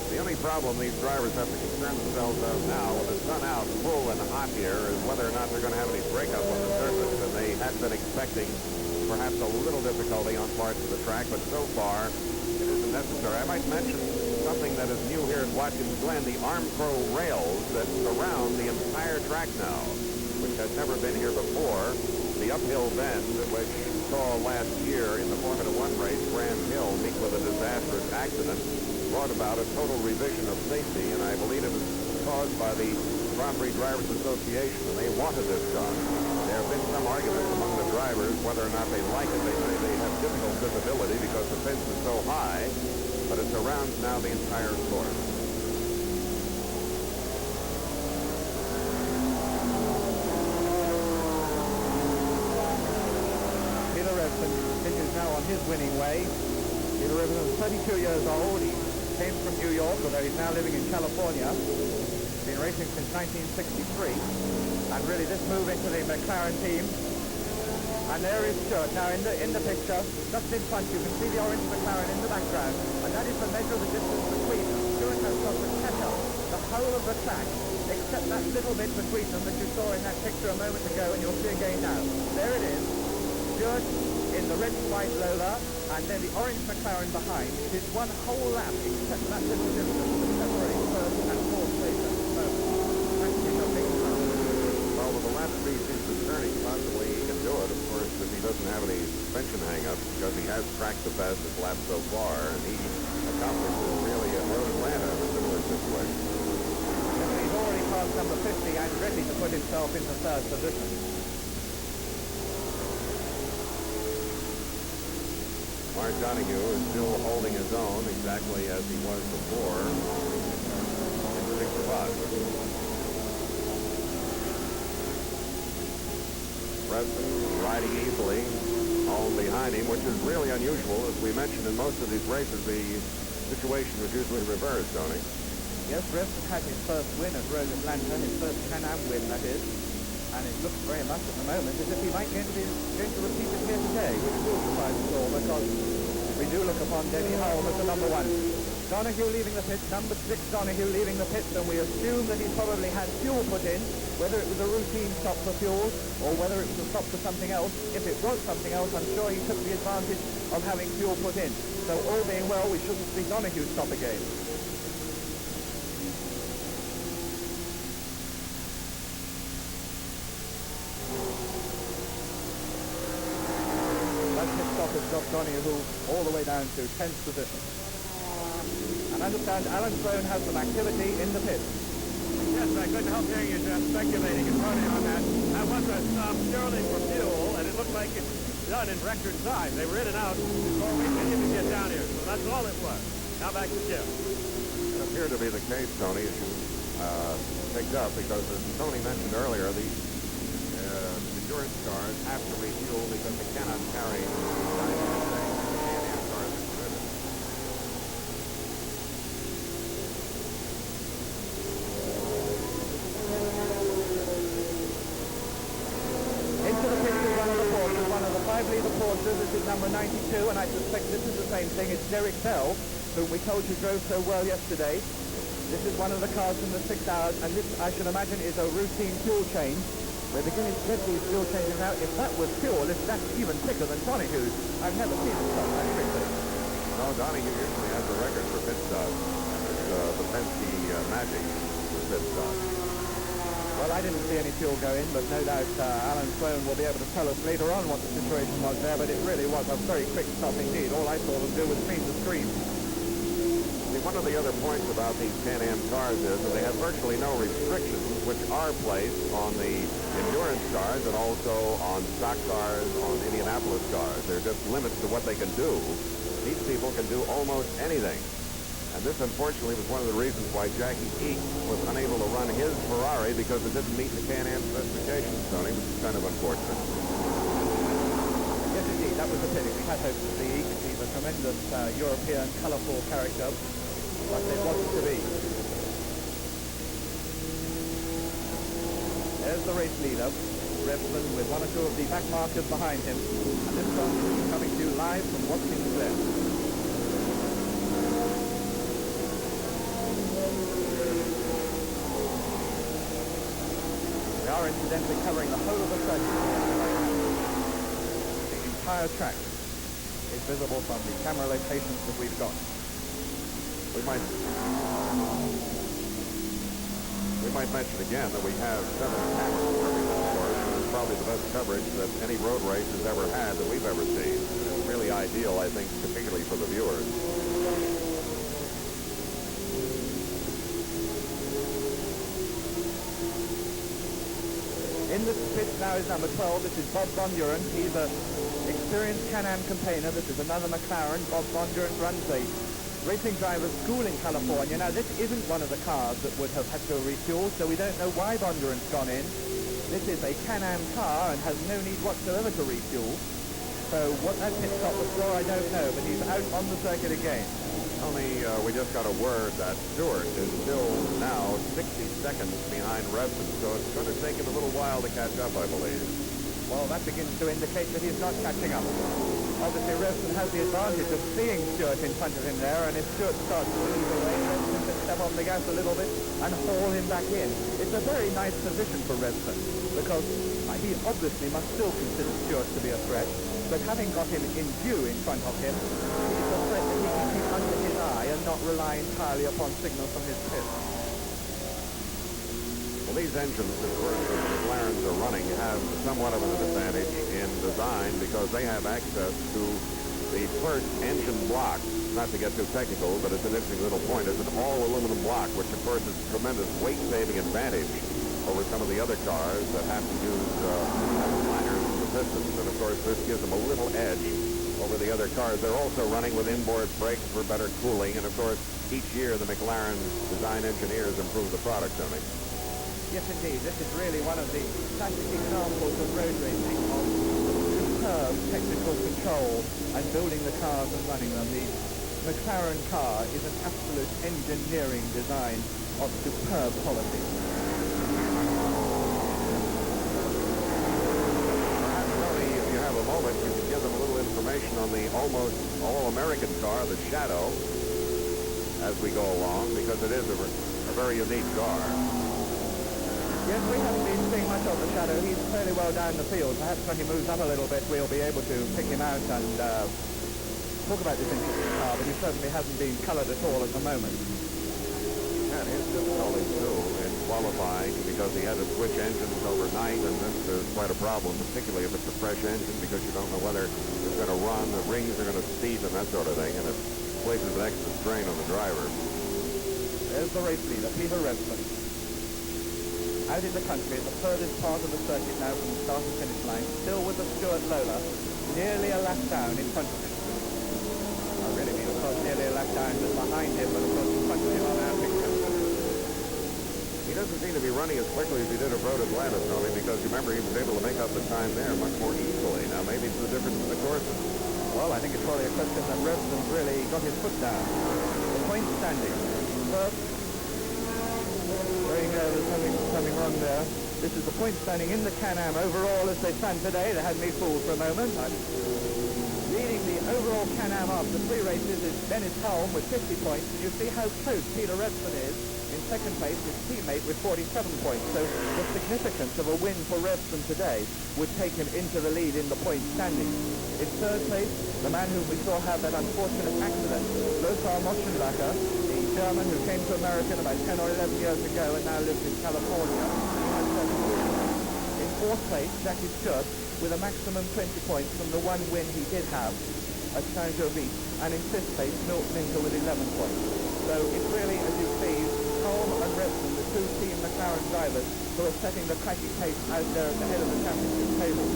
The only problem these drivers have to concern themselves of now, with the sun out full and hot here, is whether or not they're going to have any breakup on the surface. And they had been expecting perhaps a little difficulty on parts of the track, but so far it isn't necessary. I might mention something that is new here at Watkins Glen, the Armcro rails that surround the entire track now, which had never been here before. The uphill bend, which saw last year in the Formula One race Graham Hill meet with a disastrous accident, brought about a total revision of safety, and I believe it was caused by the Grand Prix Drivers Association, and they wanted this done. There have been some arguments among the drivers whether or not they like it. They say they have difficult visibility because the fence is so high, but it surrounds now the entire course. Continues now on his winning way. Peter Revson is 32 years old. He came from New York, although he's now living in California. He's been racing since 1963. And really this move into the McLaren team. And there is Stewart now in the picture, just in front. You can see the orange McLaren in the background. And that is the measure of the distance between them. Stewart has got to catch up the whole of the track, except that little bit between them that you saw in that picture a moment ago, and you'll see again now. There it is. Stewart in the red and white Lola, and then the orange McLaren behind. It is one whole lap, except for that little distance that separates first and fourth place at the moment. That's a big time. Well, with the lap speed he's returning, possibly he can do it, of course, if he doesn't have any suspension hang-ups, because he has tracked the fastest lap so far, and he accomplished this really at Road Atlanta in a similar situation. He's already passed number 50 and ready to put himself into third position. Mark Donoghue is still holding his own exactly as he was before in 6 spots. Preston riding easily, all behind him, which is really unusual. As we mentioned, in most of these races, the situation was usually reversed, Tony. Yes, Preston had his first win at Road Atlanta, his first Can-Am win, that is. And it looks very much at the moment as if he might going to repeat it here today, which will surprise us all, because we do look upon Denny Hull as the number one. Donoghue leaving the pits, number 6 Donoghue leaving the pits, and we assume that he probably had fuel put in, whether it was a routine stop for fuel or whether it was a stop for something else. If it was something else, I'm sure he took the advantage of having fuel put in. So all being well, we shouldn't see Donoghue stop again. Has got Donoghue all the way down to 10th position. And I understand Alan Sloan has some activity in the pit. Yes, I couldn't help hearing you just speculating and running on that. I was a stop purely for fuel, and it looked like it's done in record time. They were in and out before we could even get down here. So that's all it was. Now back to Jim. It appeared to be the case, Tony, as you picked up, because as Tony mentioned earlier, the endurance cars have to refuel because they cannot carry Can-Am cars in rivet. Into the pit is one of the Porsches, one of the 5-litre Porsches. This is number 92, and I suspect this is the same thing. It's Derek Bell, whom we told you drove so well yesterday. This is one of the cars from the 6 hours, and this, I should imagine, is a routine fuel change. We're beginning to get these fuel changes now. If that was fuel, that's even quicker than Donoghue's. I've never seen it stop that quickly. No, Donoghue usually has the record for pit stops. The Penske Magic was pit stops. Well, I didn't see any fuel go in, but no doubt Alan Sloan will be able to tell us later on what the situation was there, but it really was a very quick stop indeed. All I saw them do was seem to scream. One of the other points about these Can-Am cars is that they have virtually no restrictions, which are placed on the endurance cars and also on stock cars, on Indianapolis cars. There are just limits to what they can do. These people can do almost anything. And this, unfortunately, was one of the reasons why Jackie Eek was unable to run his Ferrari, because it didn't meet the Can-Am specifications, Tony, which is kind of unfortunate. Yes, indeed, that was the pity. We had hoped to see Eek. He's a tremendous European, colourful character. But it wasn't to be. There's the race leader, Revson, with one or two of the back markers behind him. And this one is coming to you live from Watkins Glen. We are incidentally covering the whole of the circuit. The entire track is visible from the camera locations that we've got. We might mention again that we have 7 cameras covering this course, and it's probably the best coverage that any road race has ever had that we've ever seen. It's really ideal, I think, particularly for the viewers. In the pit now is number 12. This is Bob Von Duren. He's an experienced Can-Am campaigner. This is another McLaren. Bob Von Duren runs a racing driver's school in California. Now, this isn't one of the cars that would have had to refuel, so we don't know why Von Duren's gone in. This is a Can-Am car and has no need whatsoever to refuel. So what that pit stop was for, I don't know, but he's out on the circuit again. Only we just got a word that Stewart is still now 60 seconds behind Revson, so it's going to take him a little while to catch up, I believe. Well, that begins to indicate that he's not catching up. Obviously, Revson has the advantage of seeing Stewart in front of him there, and if Stewart starts to ease away, Revson can step on the gas a little bit and haul him back in. It's a very nice position for Revson, because he obviously must still consider Stewart to be a threat, but having got him in view in front of him, he's a threat that he can keep under his eye and not rely entirely upon signals from his pit. Well, these engines, of course, that the McLarens are running have somewhat of an advantage in design because they have access to the first engine block. Not to get too technical, but it's an interesting little point. It's an all-aluminum block, which, of course, is a tremendous weight-saving advantage over some of the other cars that have to use liners and the pistons. And, of course, this gives them a little edge over the other cars. They're also running with inboard brakes for better cooling. And, of course, each year the McLaren design engineers improve the product, don't they? Yes, indeed. This is really one of the classic examples of road racing of superb technical control and building the cars and running them. The McLaren car is an absolute engineering design of superb quality. Perhaps, Tony, if you have a moment, you can give them a little information on the almost all-American car, the Shadow, as we go along, because it is a very unique car. Yes, we haven't been seeing much of the Shadow. He's fairly well down the field. Perhaps when he moves up a little bit, we'll be able to pick him out and talk about this interesting car, but he certainly hasn't been coloured at all at the moment. And his difficulty, too, in qualifying because he had to switch engines overnight, and this is quite a problem, particularly if it's a fresh engine, because you don't know whether it's going to run, the rings are going to steep, and that sort of thing, and it places an extra strain on the driver. There's the race leader, Peter Revson. Out in the country at the furthest part of the circuit now from the start and finish line, still with the Stuart Lola, nearly a lap down in front of him. I really mean, of course, nearly a lap down just behind him, but of course in front of him on our picture. He doesn't seem to be running as quickly as he did at Road Atlanta, Tony, because you remember he was able to make up the time there much more easily. Now, maybe it's the difference in the courses. Well, I think it's probably a question that Revson's really got his foot down. The point standing. First, there's something wrong there. This is the point standing in the Can-Am overall as they stand today. They had me fooled for a moment. Leading the overall Can-Am after 3 races is Dennis Hulme with 50 points. And you see how close Peter Revson is. In second place, his teammate with 47 points. So the significance of a win for Revson today would take him into the lead in the point standing. In third place, the man whom we saw have that unfortunate accident, Lothar Moshenbacher, the German who came to America about 10 or 11 years ago and now lives in California. In fourth place, Jackie Stewart with a maximum 20 points from the one win he did have at Saint-Jovite. And in fifth place, Milt Minker with 11 points. So it's really, as you see, Hulme and Revson, the 2 team McLaren drivers, who are setting the cracking pace out there at the head of the championship table.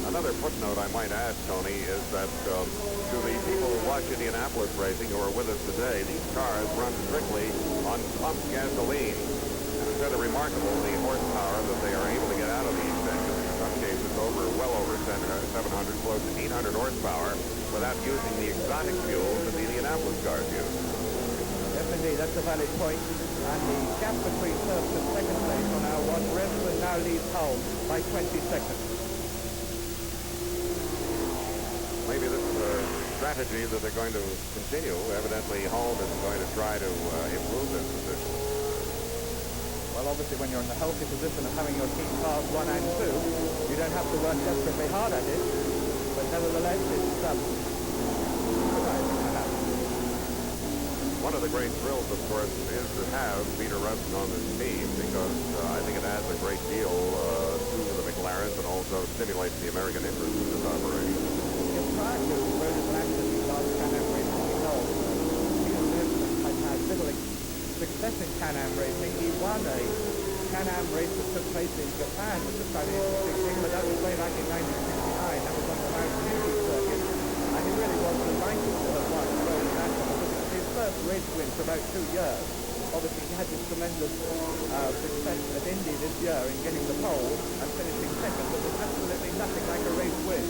Another footnote I might add, Tony, is that to the people who watch Indianapolis racing who are with us today, these cars run strictly on pumped gasoline. And it's rather remarkable the horsepower that they are able to get out of these engines. In some cases, well over 700, close to 800 horsepower without using the exotic fuels that the Indianapolis cars use. Yes, indeed, that's a valid point. And the gap between first and second place on our watch, Revson now leads Hull by 20 seconds. Maybe this is a strategy that they're going to continue. Evidently, Hull is going to try to improve this position. Well, obviously, when you're in the healthy position of having your team cars 1 and 2, you don't have to work desperately hard at it. But nevertheless, it's surprising to have. One of the great thrills, of course, is to have Peter Revson on this team because I think it adds a great deal to the McLarens and also stimulates the American interest in this operation. Prior to Rhodes Langston's last Can-Am racing, we know Peter Revson has had little success in Can-Am racing. He won a Can-Am race that took place in Japan, which was quite an interesting thing, but that was way back in 1969. That was on the Mount Fuji circuit, and he really was delighted to have won Rhodes Langston because it was his first race win for about 2 years. Obviously, he had this tremendous success at Indy this year in getting the pole and finishing second, but there's absolutely nothing like a race win.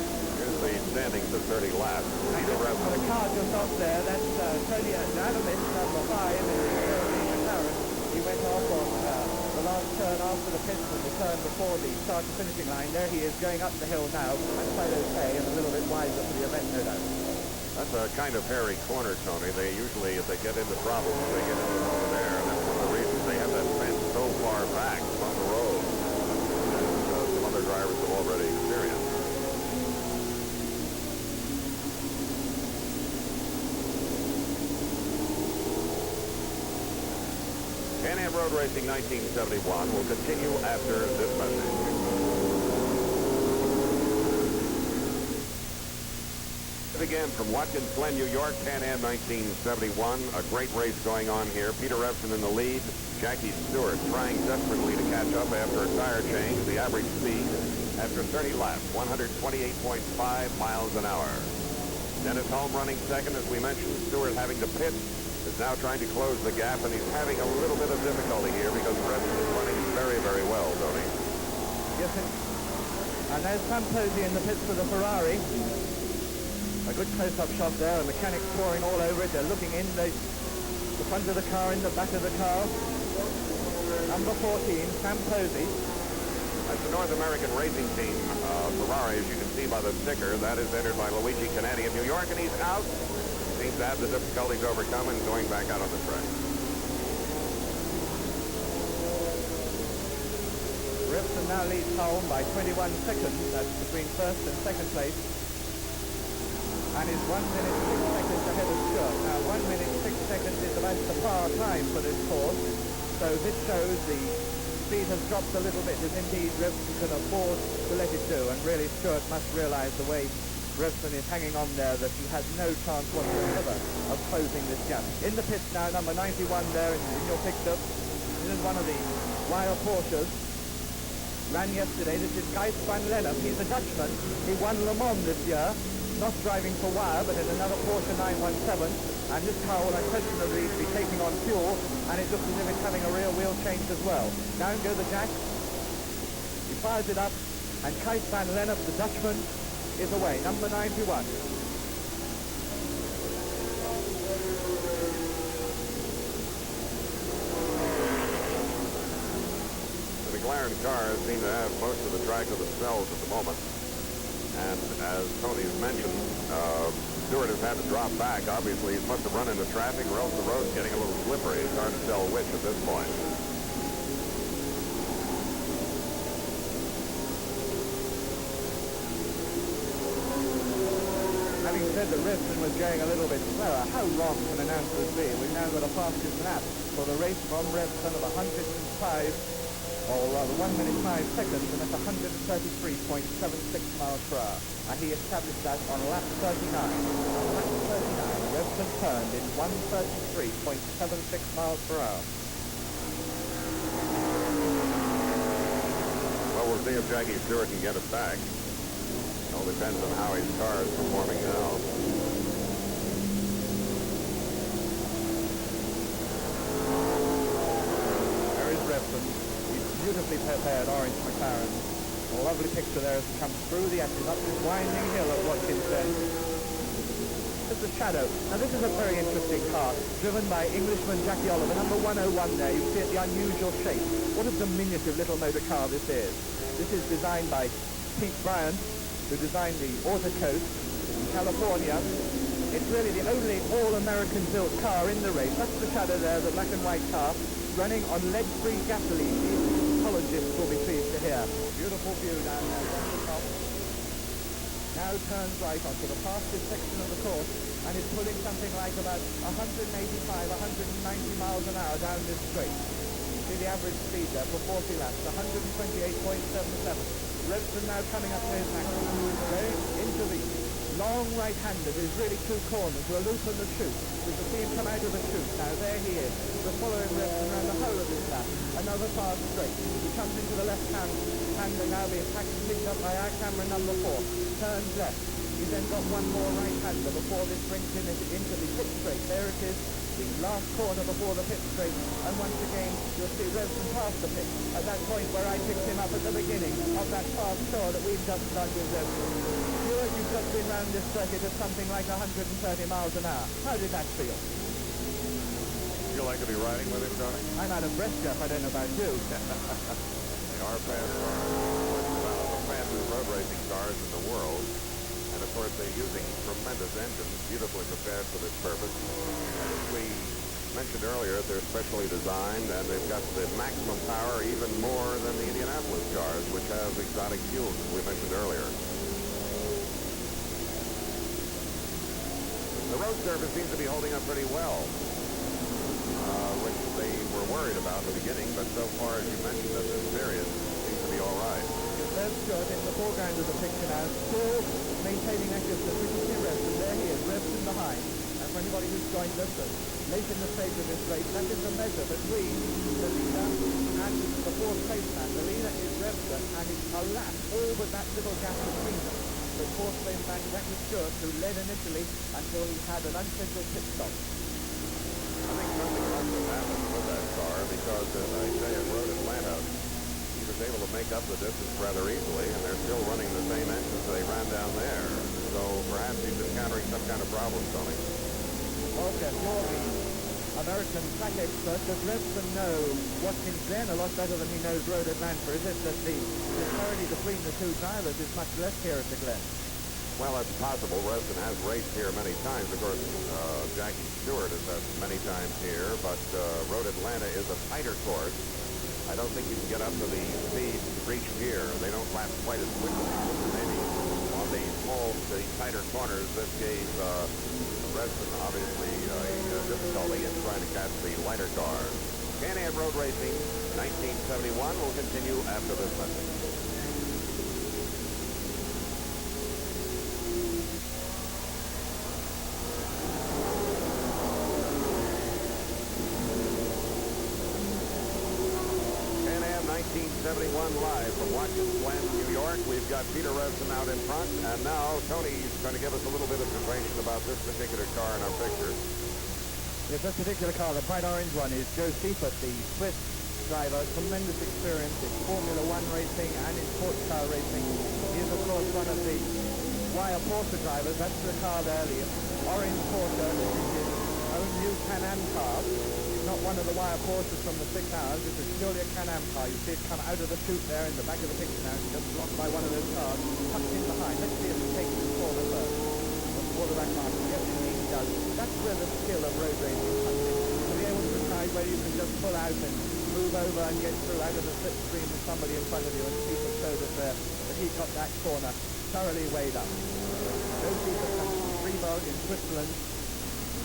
Here's the standings at 30 laps. Peter Revson. The car just off there, that's Tony Adams, number 5 in the McLaren. He went off on the last turn after the pits and the turn before the start to finishing line. There he is going up the hill now, and quite okay and a little bit wiser for the event, no doubt. That's a kind of hairy corner, Tony. They usually, if they get into problems, they get into them over there. And that's one of the reasons they have that fence so far back on the road, as some other drivers have already experienced. Can-Am Road Racing 1971 will continue after this message. Again from Watkins Glen, New York, Can-Am 1971. A great race going on here. Peter Revson in the lead. Jackie Stewart trying desperately to catch up after a tire change. The average speed after 30 laps, 128.5 miles an hour. Dennis Hulme running second, as we mentioned. Stewart having to pit, is now trying to close the gap, and he's having a little bit of difficulty here because Revson is running very, very well, Tony. Yes, and there's Sam Posey in the pits for the Ferrari. A good close-up shot there, the mechanics pouring all over it. They're looking in the front of the car, in the back of the car. Number 14, Sam Posey. That's the North American racing team, Ferrari, as you can see by the sticker. That is entered by Luigi Canetti of New York, and he's out. Seems to have the difficulties overcome and going back out on the track. Revson now leads Hulme by 21 seconds. That's between first and second place. And is 1 minute 6 seconds ahead of Stewart. Now 1 minute 6 seconds is about the par time for this course. So this shows the speed has dropped a little bit, as indeed Revson can afford to let it do. And really Stewart must realize the way Revson is hanging on there that he has no chance whatsoever of closing this gap. In the pits now, number 91 there in your picture. This is one of the Wire Porsches. Ran yesterday. This is Gijs van Lennep. He's a Dutchman. He won Le Mans this year. Not driving for Wire, but in another Porsche 917, and this car will unquestionably be taking on fuel, and it looks as if it's having a rear wheel change as well. Down go the jacks. He fires it up, and Gijs van Lennep, the Dutchman, is away, number 91. The McLaren cars seem to have most of the track to themselves at the moment. And as Tony's mentioned, Stewart has had to drop back. Obviously, he must have run into traffic, or else the road's getting a little slippery. It's hard to tell which at this point. Having said that Revson was going a little bit slower, how wrong can announcers be? We've now got a fastest lap for the race from Revson of 105. Or rather 1 minute 5 seconds, and that's 133.76 miles per hour. And he established that on lap 39. On lap 39, Revson turned in 133.76 miles per hour. Well, we'll see if Jackie Stewart can get it back. It all depends on how his car is performing now. There is Revson. Beautifully prepared orange McLaren. A lovely picture there as it comes through the ashes up this winding hill at Watkins Glen. This is Shadow. Now this is a very interesting car, driven by Englishman Jackie Oliver, number 101 there. You see it, the unusual shape. What a diminutive little motor car this is. This is designed by Pete Bryant, who designed the Auto Coast in California. It's really the only all-American built car in the race. That's the Shadow there, the black and white car, running on lead-free gasoline. The ecologists will be pleased to hear. Beautiful view down there from the top. Now turns right onto the fastest section of the course and is pulling something like about 185, 190 miles an hour down this straight. See the average speed there for 40 laps, 128.77. Revson now coming up to his maximum, going into the long right-hander. There's really two corners, a loop and the chute. We can see him come out of the chute. Now there he is. We're following Revson around the whole of his lap. Another fast straight. He comes into the left-hand hander now being picked up by our camera number 4. Turns left. He's then got one more right-hander before this brings him into the pit straight. There it is, the last corner before the pit straight. And once again, you'll see Revson past the pit at that point where I picked him up at the beginning of that fast tour that we've just done with Revson. You've just been round this circuit at something like 130 miles an hour. How did that feel? Feel like to be riding with him, Tony? I'm out of breath, Jeff. I don't know about you. They are fast cars. One of the fastest road racing cars in the world. And of course, they're using tremendous engines, beautifully prepared for this purpose. And as we mentioned earlier, they're specially designed, and they've got the maximum power even more than the Indianapolis cars, which have exotic fuels, as we mentioned earlier. The road surface seems to be holding up pretty well, which they were worried about in the beginning, but so far, as you mentioned, at this period, seems to be all right. That's good in the foreground of the picture now, still maintaining that distance. We can see Revson, there he is, Revson behind. And for anybody who's joined us late in the stage of this race, that is the measure between the leader and the fourth placeman. The leader is Revson, and it's a lap, all but that little gap between them. The fourth placeman, that was Stewart, who led initially until he had an unscheduled pit stop. I think something must have happened with that car because, as I say, at Road Atlanta, he was able to make up the distance rather easily, and they're still running the same engines they ran down there. So perhaps he's encountering some kind of problem, Tony. Okay, you're the American track expert. Does Revson know Watkins Glen a lot better than he knows Road Atlanta? Is it that the disparity between the two drivers is much less here at the Glen? Well, it's possible. Revson has raced here many times. Of course, Jackie Stewart has had many times here, but Road Atlanta is a tighter course. I don't think you can get up to the speed reached here. They don't lap quite as quickly. Maybe on the tighter corners, this gave Revson obviously a difficulty in trying to catch the lighter cars. Can-Am Road Racing 1971 will continue after this message. Can-Am 1971 live from Watkins Glen, New York. We've got Peter Revson out in front, and now Tony's going to give us a little bit of information about this particular car in our picture. Yes, this particular car, the bright orange one, is Joe Seifert, the Swiss driver. Tremendous experience in Formula One racing and in sports car racing. He is, of course, one of the Wire Porsche drivers. That's the car there, the orange Porsche. This is his own new Can-Am car. It's not one of the Wire Porsches from the 6 hours. It's a purely a Can-Am car. You see it come out of the chute there in the back of the picture now. It's just blocked by one of those cars, tucked in behind. Let's see if he takes the corner first. Quarterback marker. Yes, indeed he does. That's where the skill of road racing comes in. To be able to decide whether you can just pull out and move over and get through out of the slipstream with somebody in front of you, and Seifert showed us there that he got that corner thoroughly weighed up. Joe Seifert comes from Fribourg in Switzerland.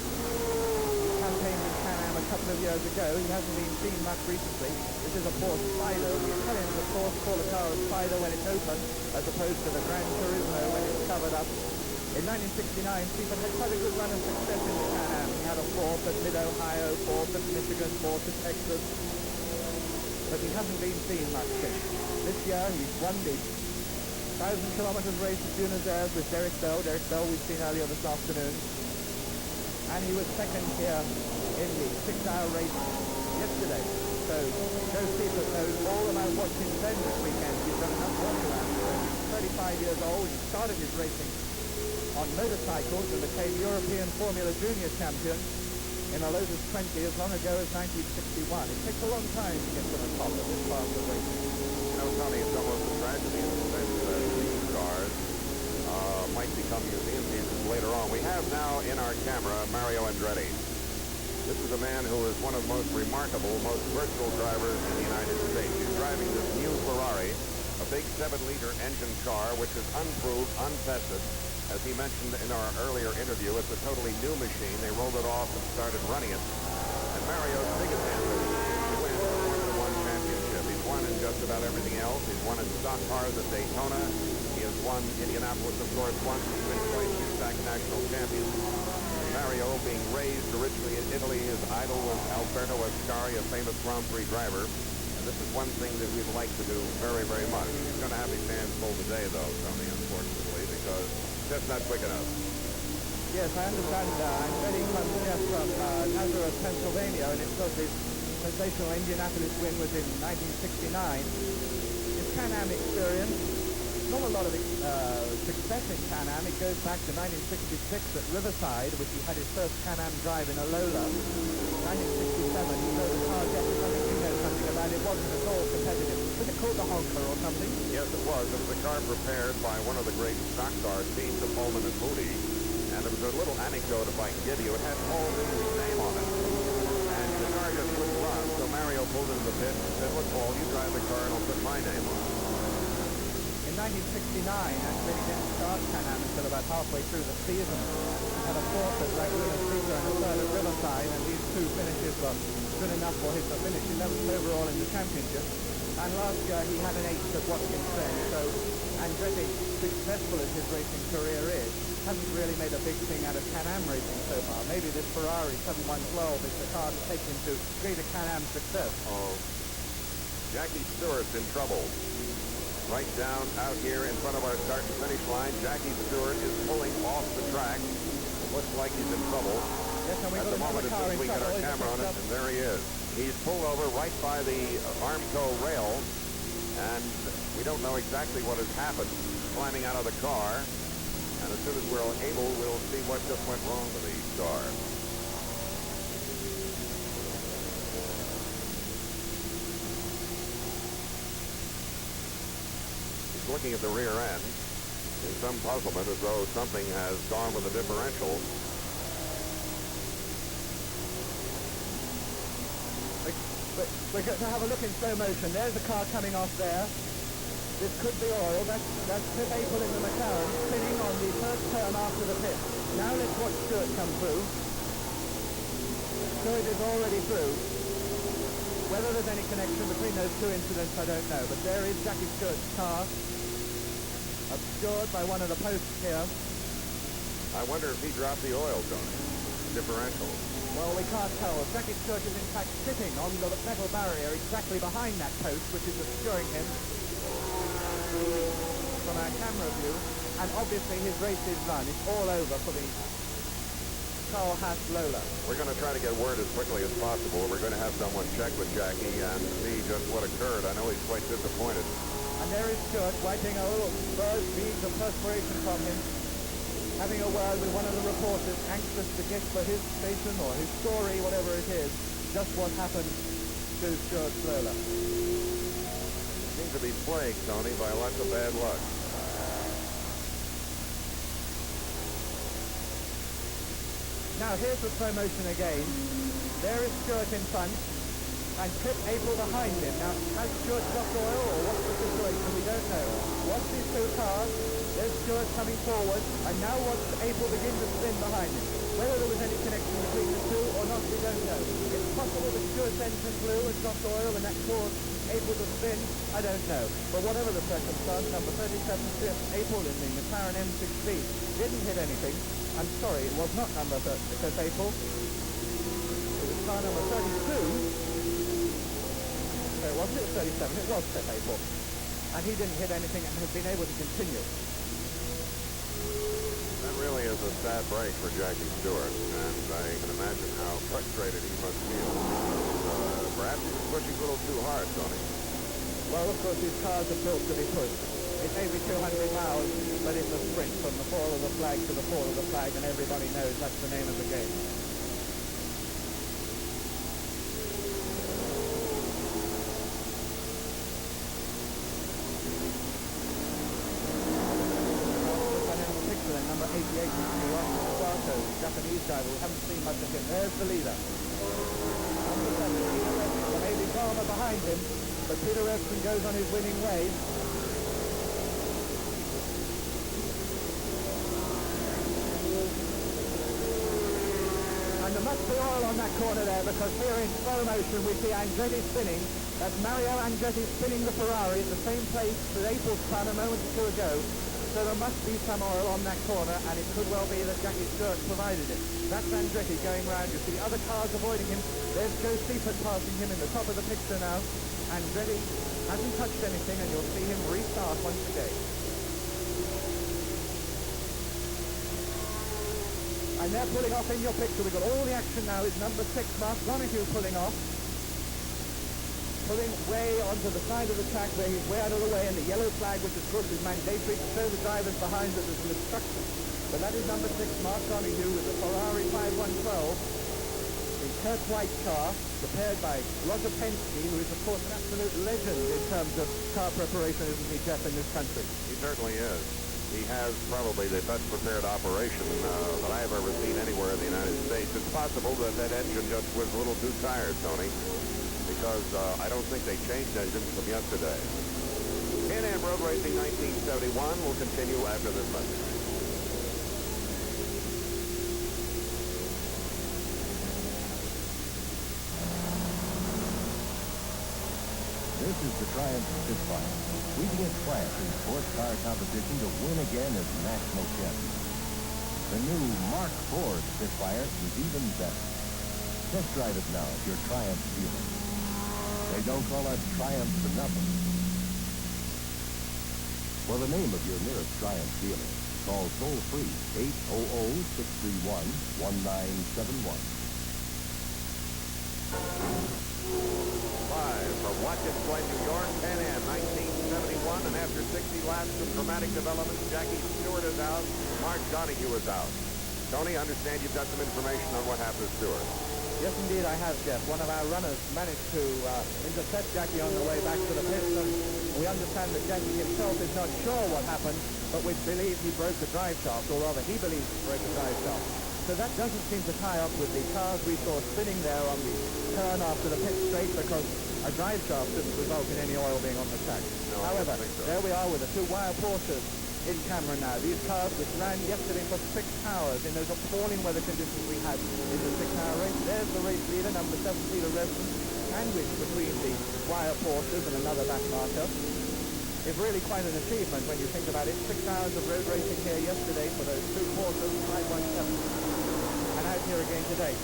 He campaigned in Can-Am a couple of years ago. He hasn't been seen much recently. This is a Porsche Spider. The Italians, of course, call a car a Spider when it's open, as opposed to the Gran Turismo when it's covered up. In 1969, Seifert had quite a good run of success in the Can-Am. He had a fourth at Mid-Ohio, fourth at Michigan, fourth at Texas. But he hasn't been seen much since. This year, he's won the 1,000 kilometers race at Buenos Aires with Derek Bell. Derek Bell we've seen earlier this afternoon. And he was second here in the 6-hour race yesterday. So Joe Seifert knows all about Watkins Glen this weekend. He's done enough work around. He's 35 years old. He started his racing on motorcycles and became European Formula Junior champion in a Lotus 20 as long ago as 1961. It takes a long time to get to the top of this class of racing. You know, Tony, it's almost a tragedy in the sense that these cars might become museum pieces later on. We have now in our camera Mario Andretti. This is a man who is one of the most remarkable, most versatile drivers in the United States. He's driving this new Ferrari, a big 7-liter engine car, which is unproved, untested. As he mentioned in our earlier interview, it's a totally new machine. They rolled it off and started running it. And Mario's biggest ambition is to win the Formula One championship. He's won in just about everything else. He's won in stock cars at Daytona. He has won Indianapolis, of course, once. He's been twice back national champion. Mario, being raised originally in Italy, his idol was Alberto Ascari, a famous Grand Prix driver. And this is one thing that we'd like to do very, very much. He's going to have his hands full today, though, Tony, unfortunately, because just not quick enough. Yes, I understand. Andretti comes just from Nazareth, Pennsylvania, and it was his sensational Indianapolis win was in 1969. His Can-Am experience, not a lot of success in Can-Am. It goes back to 1966 at Riverside, which he had his first Can-Am drive in a Lola. 1967, he drove a car jet, something you know something about. It wasn't at all competitive. Was it called the Honker or something? Yes, it was. It was a car prepared by one of the great stock car teams of Pullman and Moody. And there was a little anecdote, if I can give you. It had Paul Newman's name on it. And the car just wouldn't run, so Mario pulled into the pit and said, look, Paul, you drive the car and I'll put my name on it. In 1969, Andretti didn't start Can-Am until about halfway through the season. He had a fourth at Laguna Seca and a third at Riverside, and these two finishes were good enough for him to finish 11th overall in the championship. And last year he had an 8th at Watkins Glen, so Andretti, successful as his racing career is, hasn't really made a big thing out of Can-Am racing so far. Maybe this Ferrari 7112 is the car to take him to greater Can-Am success. Oh, Jackie Stewart's in trouble. Right down out here in front of our start and finish line, Jackie Stewart is pulling off the track. Looks like he's in trouble. Yes, and At the moment, as we get our camera on it, and there he is. He's pulled over right by the Armco rail, and we don't know exactly what has happened. He's climbing out of the car, and as soon as we're able, we'll see what just went wrong with the car. Looking at the rear end in some puzzlement, as though something has gone with the differential. We're going to have a look in slow motion. There's the car coming off there. This could be oil. That's Pit April in the McLaren spinning on the first turn after the pit. Now let's watch Stewart come through. Stewart is already through. Whether there's any connection between those two incidents, I don't know. But there is Jackie Stewart's car, obscured by one of the posts here. I wonder if he dropped the oil, Tony. Differential. Well, we can't tell. Jackie Stewart is in fact sitting on the metal barrier exactly behind that post, which is obscuring him from our camera view. And obviously his race is run. It's all over for the Carl Haas Lola. We're going to try to get word as quickly as possible. We're going to have someone check with Jackie and see just what occurred. I know he's quite disappointed. And there is Stewart wiping a little beads of perspiration from him, having a word with one of the reporters, anxious to get for his station or his story, whatever it is, just what happened to Stewart's Lola. Seems to be plagued, Tony, by lots of bad luck. Now here's the slow motion again. There is Stewart in front, and Pit April behind him. Now, has Stewart dropped oil, or what's the situation? We don't know. Watch these two cars. There's Stewart coming forward, and now watch April begin to spin behind him. Whether there was any connection between the two or not, we don't know. It's possible that Stewart's engine blew and dropped oil, and that caused April to spin. I don't know. But whatever the circumstance, number 37 April in the McLaren M6B didn't hit anything. I'm sorry, it was not number 30 because April. It was car number 32. No, it wasn't. It was 37. It was Pit April. And he didn't hit anything and has been able to continue. That really is a sad break for Jackie Stewart, and I can imagine how frustrated he must feel. Perhaps he was pushing a little too hard, Tony. Well, of course, these cars are built to be pushed. It may be 200 miles, but it's a sprint from the fall of the flag to the fall of the flag, and everybody knows that's the name of the game. Number 88 is New York, Sato, the Japanese driver. We haven't seen much of him. There's the leader. Number 7, Peter Revson. There may be drama behind him, but Peter Revson goes on his winning way. And there must be oil on that corner there, because here in slow motion we see Andretti spinning. That's Mario Andretti spinning the Ferrari at the same place that April spun a moment or two ago. So there must be some oil on that corner, and it could well be that Jackie Stewart provided it. That's Andretti going round. You see other cars avoiding him. There's Joe Seifert passing him in the top of the picture now. Andretti hasn't touched anything, and you'll see him restart once again. And they're pulling off in your picture. We've got all the action now. It's number 6, Mark Donoghue, pulling off. Pulling way onto the side of the track where he's way out of the way, and the yellow flag, which of course is mandatory to show the drivers behind that there's an obstruction. But that is number 6, Mark Donoghue, with the Ferrari 5112, the Kurt White car, prepared by Roger Penske, who is of course an absolute legend in terms of car preparation, isn't he, Jeff, in this country? He certainly is. He has probably the best prepared operation that I have ever seen anywhere in the United States. It's possible that that engine just was a little too tired, Tony, because I don't think they changed engines from yesterday. Can-Am Road Racing 1971 will continue after this message. This is the Triumph Spitfire, sweeping its class in sports car competition to win again as national champion. The new Mark IV Spitfire is even better. Test drive it now at your Triumph dealer. They don't call us Triumph for nothing. For the name of your nearest Triumph dealer, call toll-free 800-631-1971. Live from Watkins Glen, New York, Can-Am 1971, and after 60 laps of dramatic developments, Jackie Stewart is out, Mark Donoghue is out. Tony, I understand you've got some information on what happened to Stewart. Yes, indeed, I have, Jeff. One of our runners managed to intercept Jackie on the way back to the pits, and we understand that Jackie himself is not sure what happened, but we believe he broke the drive shaft, or rather he believes he broke the drive shaft. So that doesn't seem to tie up with the cars we saw spinning there on the turn after the pit straight, because a drive shaft didn't result in any oil being on the track. No, however, so. there we are with the 2 wire Porsches in camera now. These cars which ran yesterday for 6 hours in those appalling weather conditions we had in the 6-hour race. There's the race leader, number 7, Peter Revson, sandwiched between the wire Porsches and another back marker. It's really quite an achievement when you think about it. 6 hours of road racing here yesterday for those 2 Porsches, 517, and out here again today.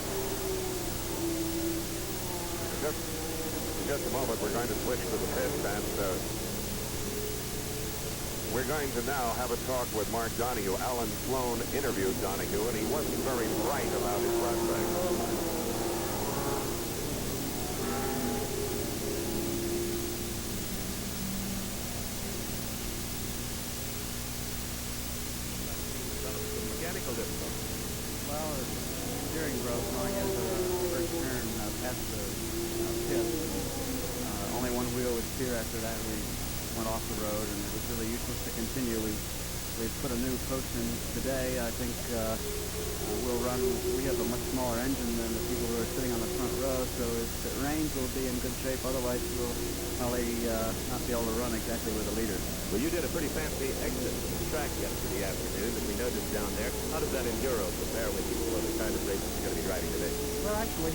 In just a moment, we're going to switch to the pits, and we're going to now have a talk with Mark Donoghue. Alan Sloan interviewed Donoghue, and he wasn't very bright about his prospects. Mechanical difficulty. Well, the steering broke going into the first turn past the pit. Only one wheel would steer after that. We went off the road, and it was really useless to continue. We put a new post in today. I think we'll run. We have a much smaller engine than the people who are sitting on the front row, so if it rains, we'll be in good shape. Otherwise, we'll probably not be able to run exactly with the leader. Well, you did a pretty fancy exit from the track yesterday afternoon that we noticed down there. How does that enduro compare with you for the kind of races you're going to be driving today? Well, actually,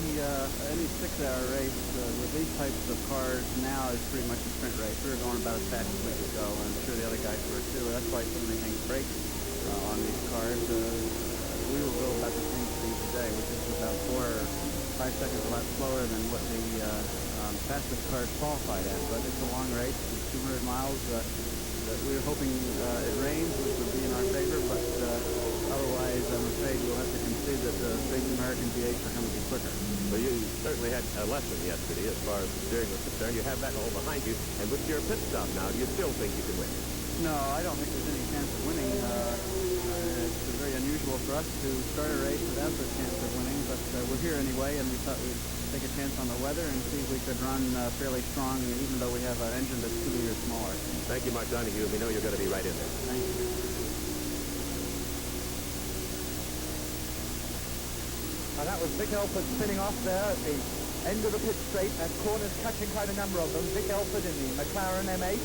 any 6-hour race with these types of cars now is pretty much a sprint race. We were going about as fast as we could go, and I'm sure the other guys were too. That's why so many things break on these cars. We will go about the same speed today, which is about 4 or 5 seconds a lot slower than what the fastest cars qualified at. But it's a long race. It's 200 miles. We were hoping it rains, which would be in our favor, but otherwise, I'm afraid we'll have to concede that the big American V8s are going to be quicker. Well, you certainly had a lesson yesterday as far as the steering was concerned. You have that all behind you, and with your pit stop now, do you still think you can win? No, I don't think there's any chance of winning. It's very unusual for us to start a race without the chance of winning, but we're here anyway, and we thought we'd take a chance on the weather and see if we could run fairly strong, even though we have an engine that's 2 liters smaller. Thank you, Mark Donahue. We know you're going to be right in there. Thank you. And that was Vic Elford spinning off there at the end of the pit straight, and corners catching quite a number of them. Vic Elford in the McLaren M8,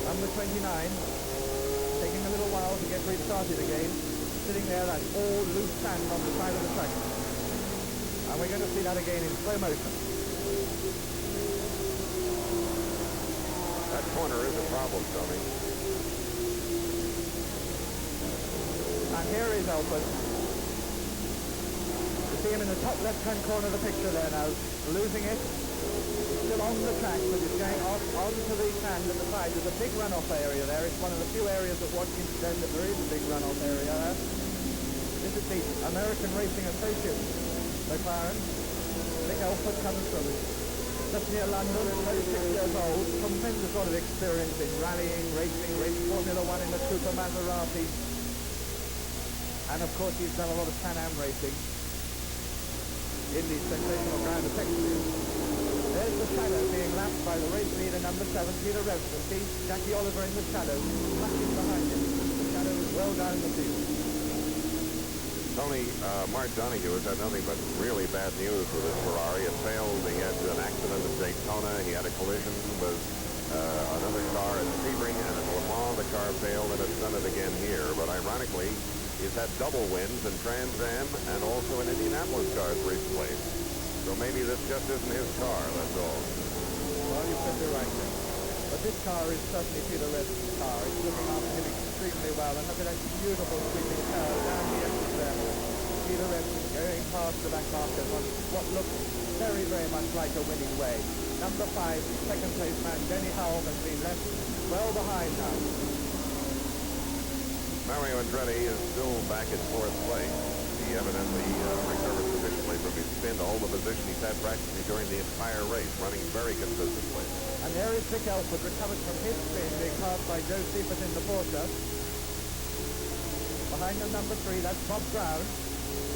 number 29, taking a little while to get restarted again. Sitting there, that's all loose sand on the side of the track. And we're going to see that again in slow motion. That corner is a problem, Tony. And here is Elford. See him in the top left-hand corner of the picture there now, losing it. He's still on the track, but he's going off onto the sand at the side. There's a big runoff area there. It's one of the few areas at Watkins Glen that there is a big runoff area there. This is the American Racing Association, McLaren. Vic Elford comes from just near London, 36 years old. Tremendous sort of experience in rallying, racing, racing Formula One in the Cooper Maserati. And of course he's done a lot of Can-Am racing in the sensational ground effect series. There's the shadow being lapped by the race leader, number 7, Peter Revson. See Jackie Oliver in the shadow, flashing behind him. The shadow is well down the field. Tony, Mark Donahue has had nothing but really bad news with his Ferrari. It failed. He had an accident at Daytona. He had a collision with another car at Sebring, and at Le Mans the car failed, and it's done it again here. But ironically, he's had double wins in Trans Am and also in Indianapolis cars recently. So maybe this just isn't his car, that's all. Well, you could be right there. But this car is certainly Peter Revson's car. It's looking after him extremely well. And look at that beautiful sweeping curve down the end there. Peter Revson going past the back markers on what looks very, very much like a winning way. Number 5, second place man, Denny Howell, has been left well behind now. Mario Andretti is still back in 4th place. He evidently recovered sufficiently from his spin to hold the position he's had practically during the entire race, running very consistently. And there is Vic Elford, recovered from his spin, being passed by Joe Seifert in the Porsche. Behind them, number 3, that's Bob Brown.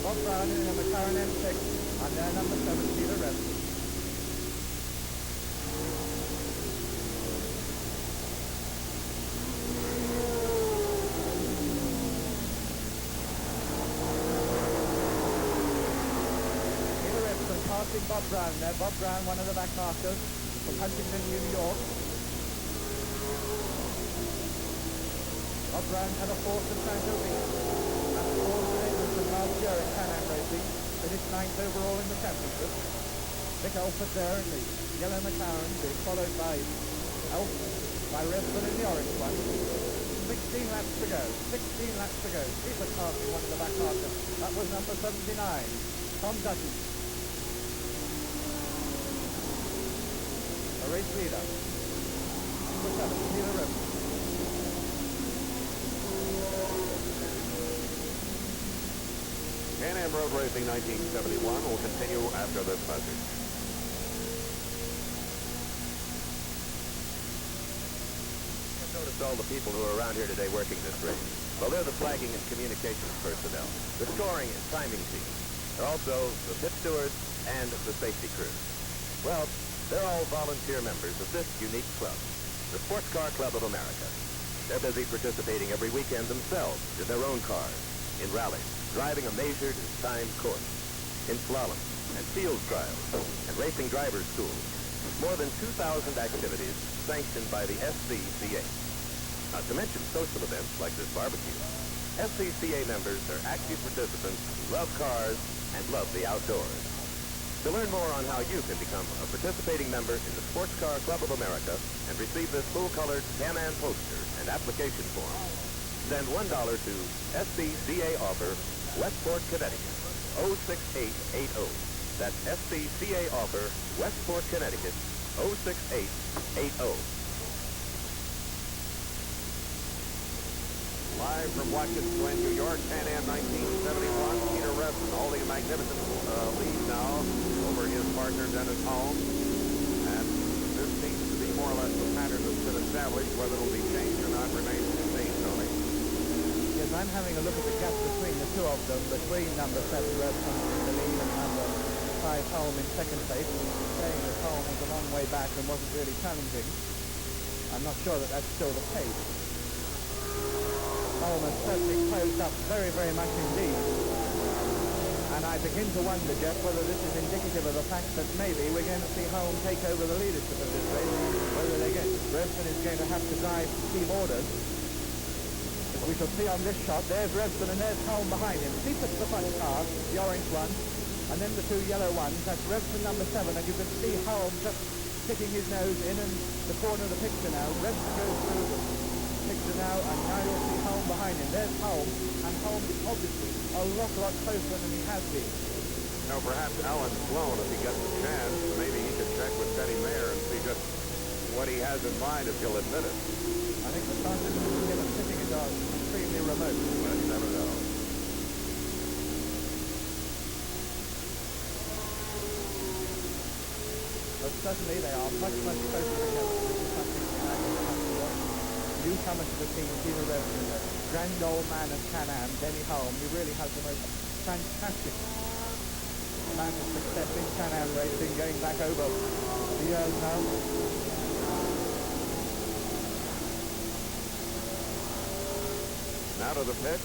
Bob Brown in a McLaren M6, and there number 7, Peter Revson. Bob Brown there. Bob Brown, one of the back markers from Huntington, New York. Bob Brown had a 4th in Saint-Tropez. That's 4th in Edmonton last year in Can-Am racing. Finished 9th overall in the championship. Vic Elford there in the yellow McLaren, being followed by Revson in the orange one. 16 laps to go. 16 laps to go. Seifert passing one of the back markers. That was number 79, Tom Dutton. Race leader. Number 7, Peter Revson. Can-Am Road Racing 1971 will continue after this message. I've noticed all the people who are around here today working this race. Well, they're the flagging and communications personnel, the scoring and timing team. They're also the pit stewards and the safety crew. Well, they're all volunteer members of this unique club, the Sports Car Club of America. They're busy participating every weekend themselves in their own cars, in rallies, driving a measured and timed course, in slalom and field trials, and racing drivers' schools. More than 2,000 activities sanctioned by the SCCA. Not to mention social events like this barbecue. SCCA members are active participants, love cars, and love the outdoors. To learn more on how you can become a participating member in the Sports Car Club of America and receive this full-colored Can-Am poster and application form, send $1 to SCCA offer, Westport, Connecticut, 06880. That's SCCA offer, Westport, Connecticut, 06880. Live from Watkins Glen, New York, Can-Am 1971, Peter Revson holding a magnificent lead now over his partner Dennis Holmes. And this seems to be more more or less the pattern that's been established. Whether it'll be changed or not remains to be seen, Tony. Yes, I'm having a look at the gap between the two of them, between number 7 Revson in the lead and number 5 Holm in second place, saying that Holm was a long way back and wasn't really challenging. I'm not sure that that's still the case. Holm has certainly closed up very, very much indeed. And I begin to wonder, Jeff, whether this is indicative of the fact that maybe we're going to see Holm take over the leadership of this race, whether Revson is going to have to drive team orders. As we shall see on this shot, there's Revson and there's Holm behind him. Seaforth's the front car, the orange one, and then the 2 yellow ones. That's Revson number 7, and you can see Holm just sticking his nose in the corner of the picture now. Revson goes through the picture now, and now you'll see Holm behind him. There's Holm, and Holm is obviously a lot closer than he has been. Now, perhaps Alan Sloan, if he gets a chance, maybe he could check with Teddy Mayer and see just what he has in mind, if he'll admit it. I think the chances of him sitting it are extremely remote. Well, you never know. But certainly they are much closer together. This is something we have to watch. Newcomer to the team, Peter Revson, the grand old man of Can-Am, Denny Holm. He really has the most fantastic amount of success in Can-Am racing, going back over the years now. Now to the pit.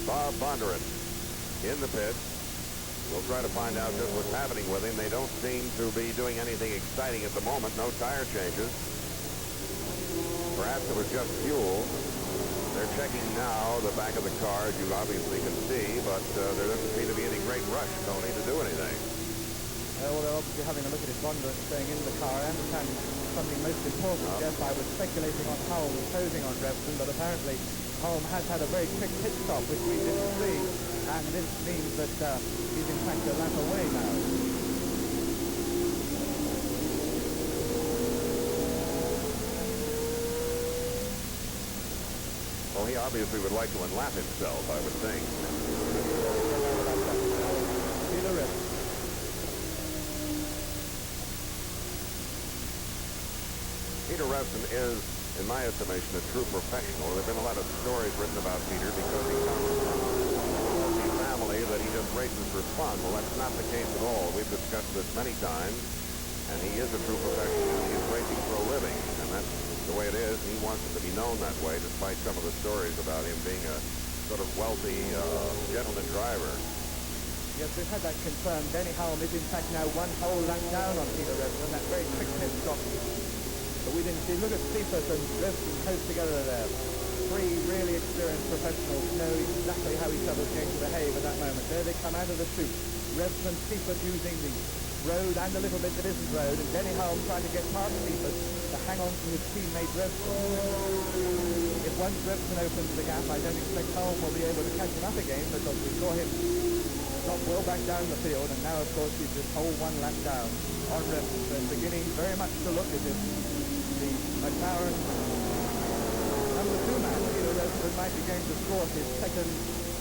Bob Bondurant in the pit. We'll try to find out just what's happening with him. They don't seem to be doing anything exciting at the moment. No tire changes. Perhaps it was just fuel. They're checking now the back of the car, as you obviously can see, but there doesn't seem to be any great rush, Tony, to do anything. Well, they're obviously having a look at his Bondurant staying in the car. I understand something most important, Jeff. I was speculating on Holm closing on Revson, but apparently Holm has had a very quick pit stop, which we didn't see, and this means that he's in fact a lap away now. Well, he obviously would like to unlap himself, I would think. Peter Revson. Peter Revson is, in my estimation, a true professional. There have been a lot of stories written about Peter because he comes from a wealthy family that he just races for fun. Well, that's not the case at all. We've discussed this many times, and he is a true professional. He is racing for a living, and that's the way it is. He wants it to be known that way, despite some of the stories about him being a sort of wealthy gentleman driver. Yes, we've had that confirmed. Denny Holm is in fact now one whole lap down on Peter Revson, that very quick pit stop. But we didn't see. Look at Seaforth and Revson close together there. 3 really experienced professionals know exactly how each other's going to behave at that moment. There they come out of the chute. Revson, Seaforth using the road and a little bit that isn't road, and Denny Holm trying to get past Seaforth to hang on to his teammate Revson. If once Revson opens the gap, I don't expect Holm will be able to catch him up again, because we saw him drop well back down the field, and now of course he's this whole 1 lap down on Revson. So it's beginning very much to look as if the McLaren number 2 man, Peter Revson, might be going to score his second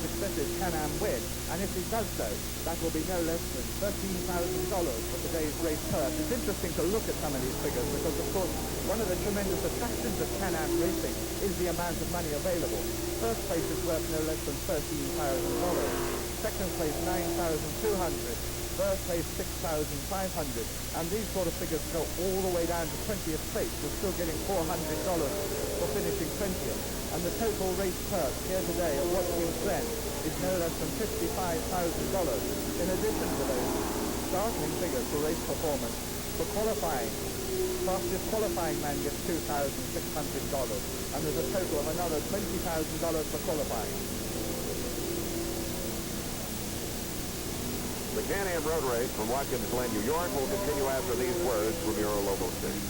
successive Can-Am win, and if he does so, that will be no less than $13,000 for today's race purse. It's interesting to look at some of these figures because, of course, one of the tremendous attractions of Can-Am racing is the amount of money available. First place is worth no less than $13,000. Second place, $9,200. Third place, $6,500. And these sort of figures go all the way down to 20th place. We're still getting $400 for finishing 20th. And the total race purse here today at Watkins Glen is no less than $55,000. In addition to those startling figures for race performance, for qualifying, fastest qualifying man gets $2,600. And there's a total of another $20,000 for qualifying. The Can-Am Road Race from Watkins Glen, New York will continue after these words from your local station.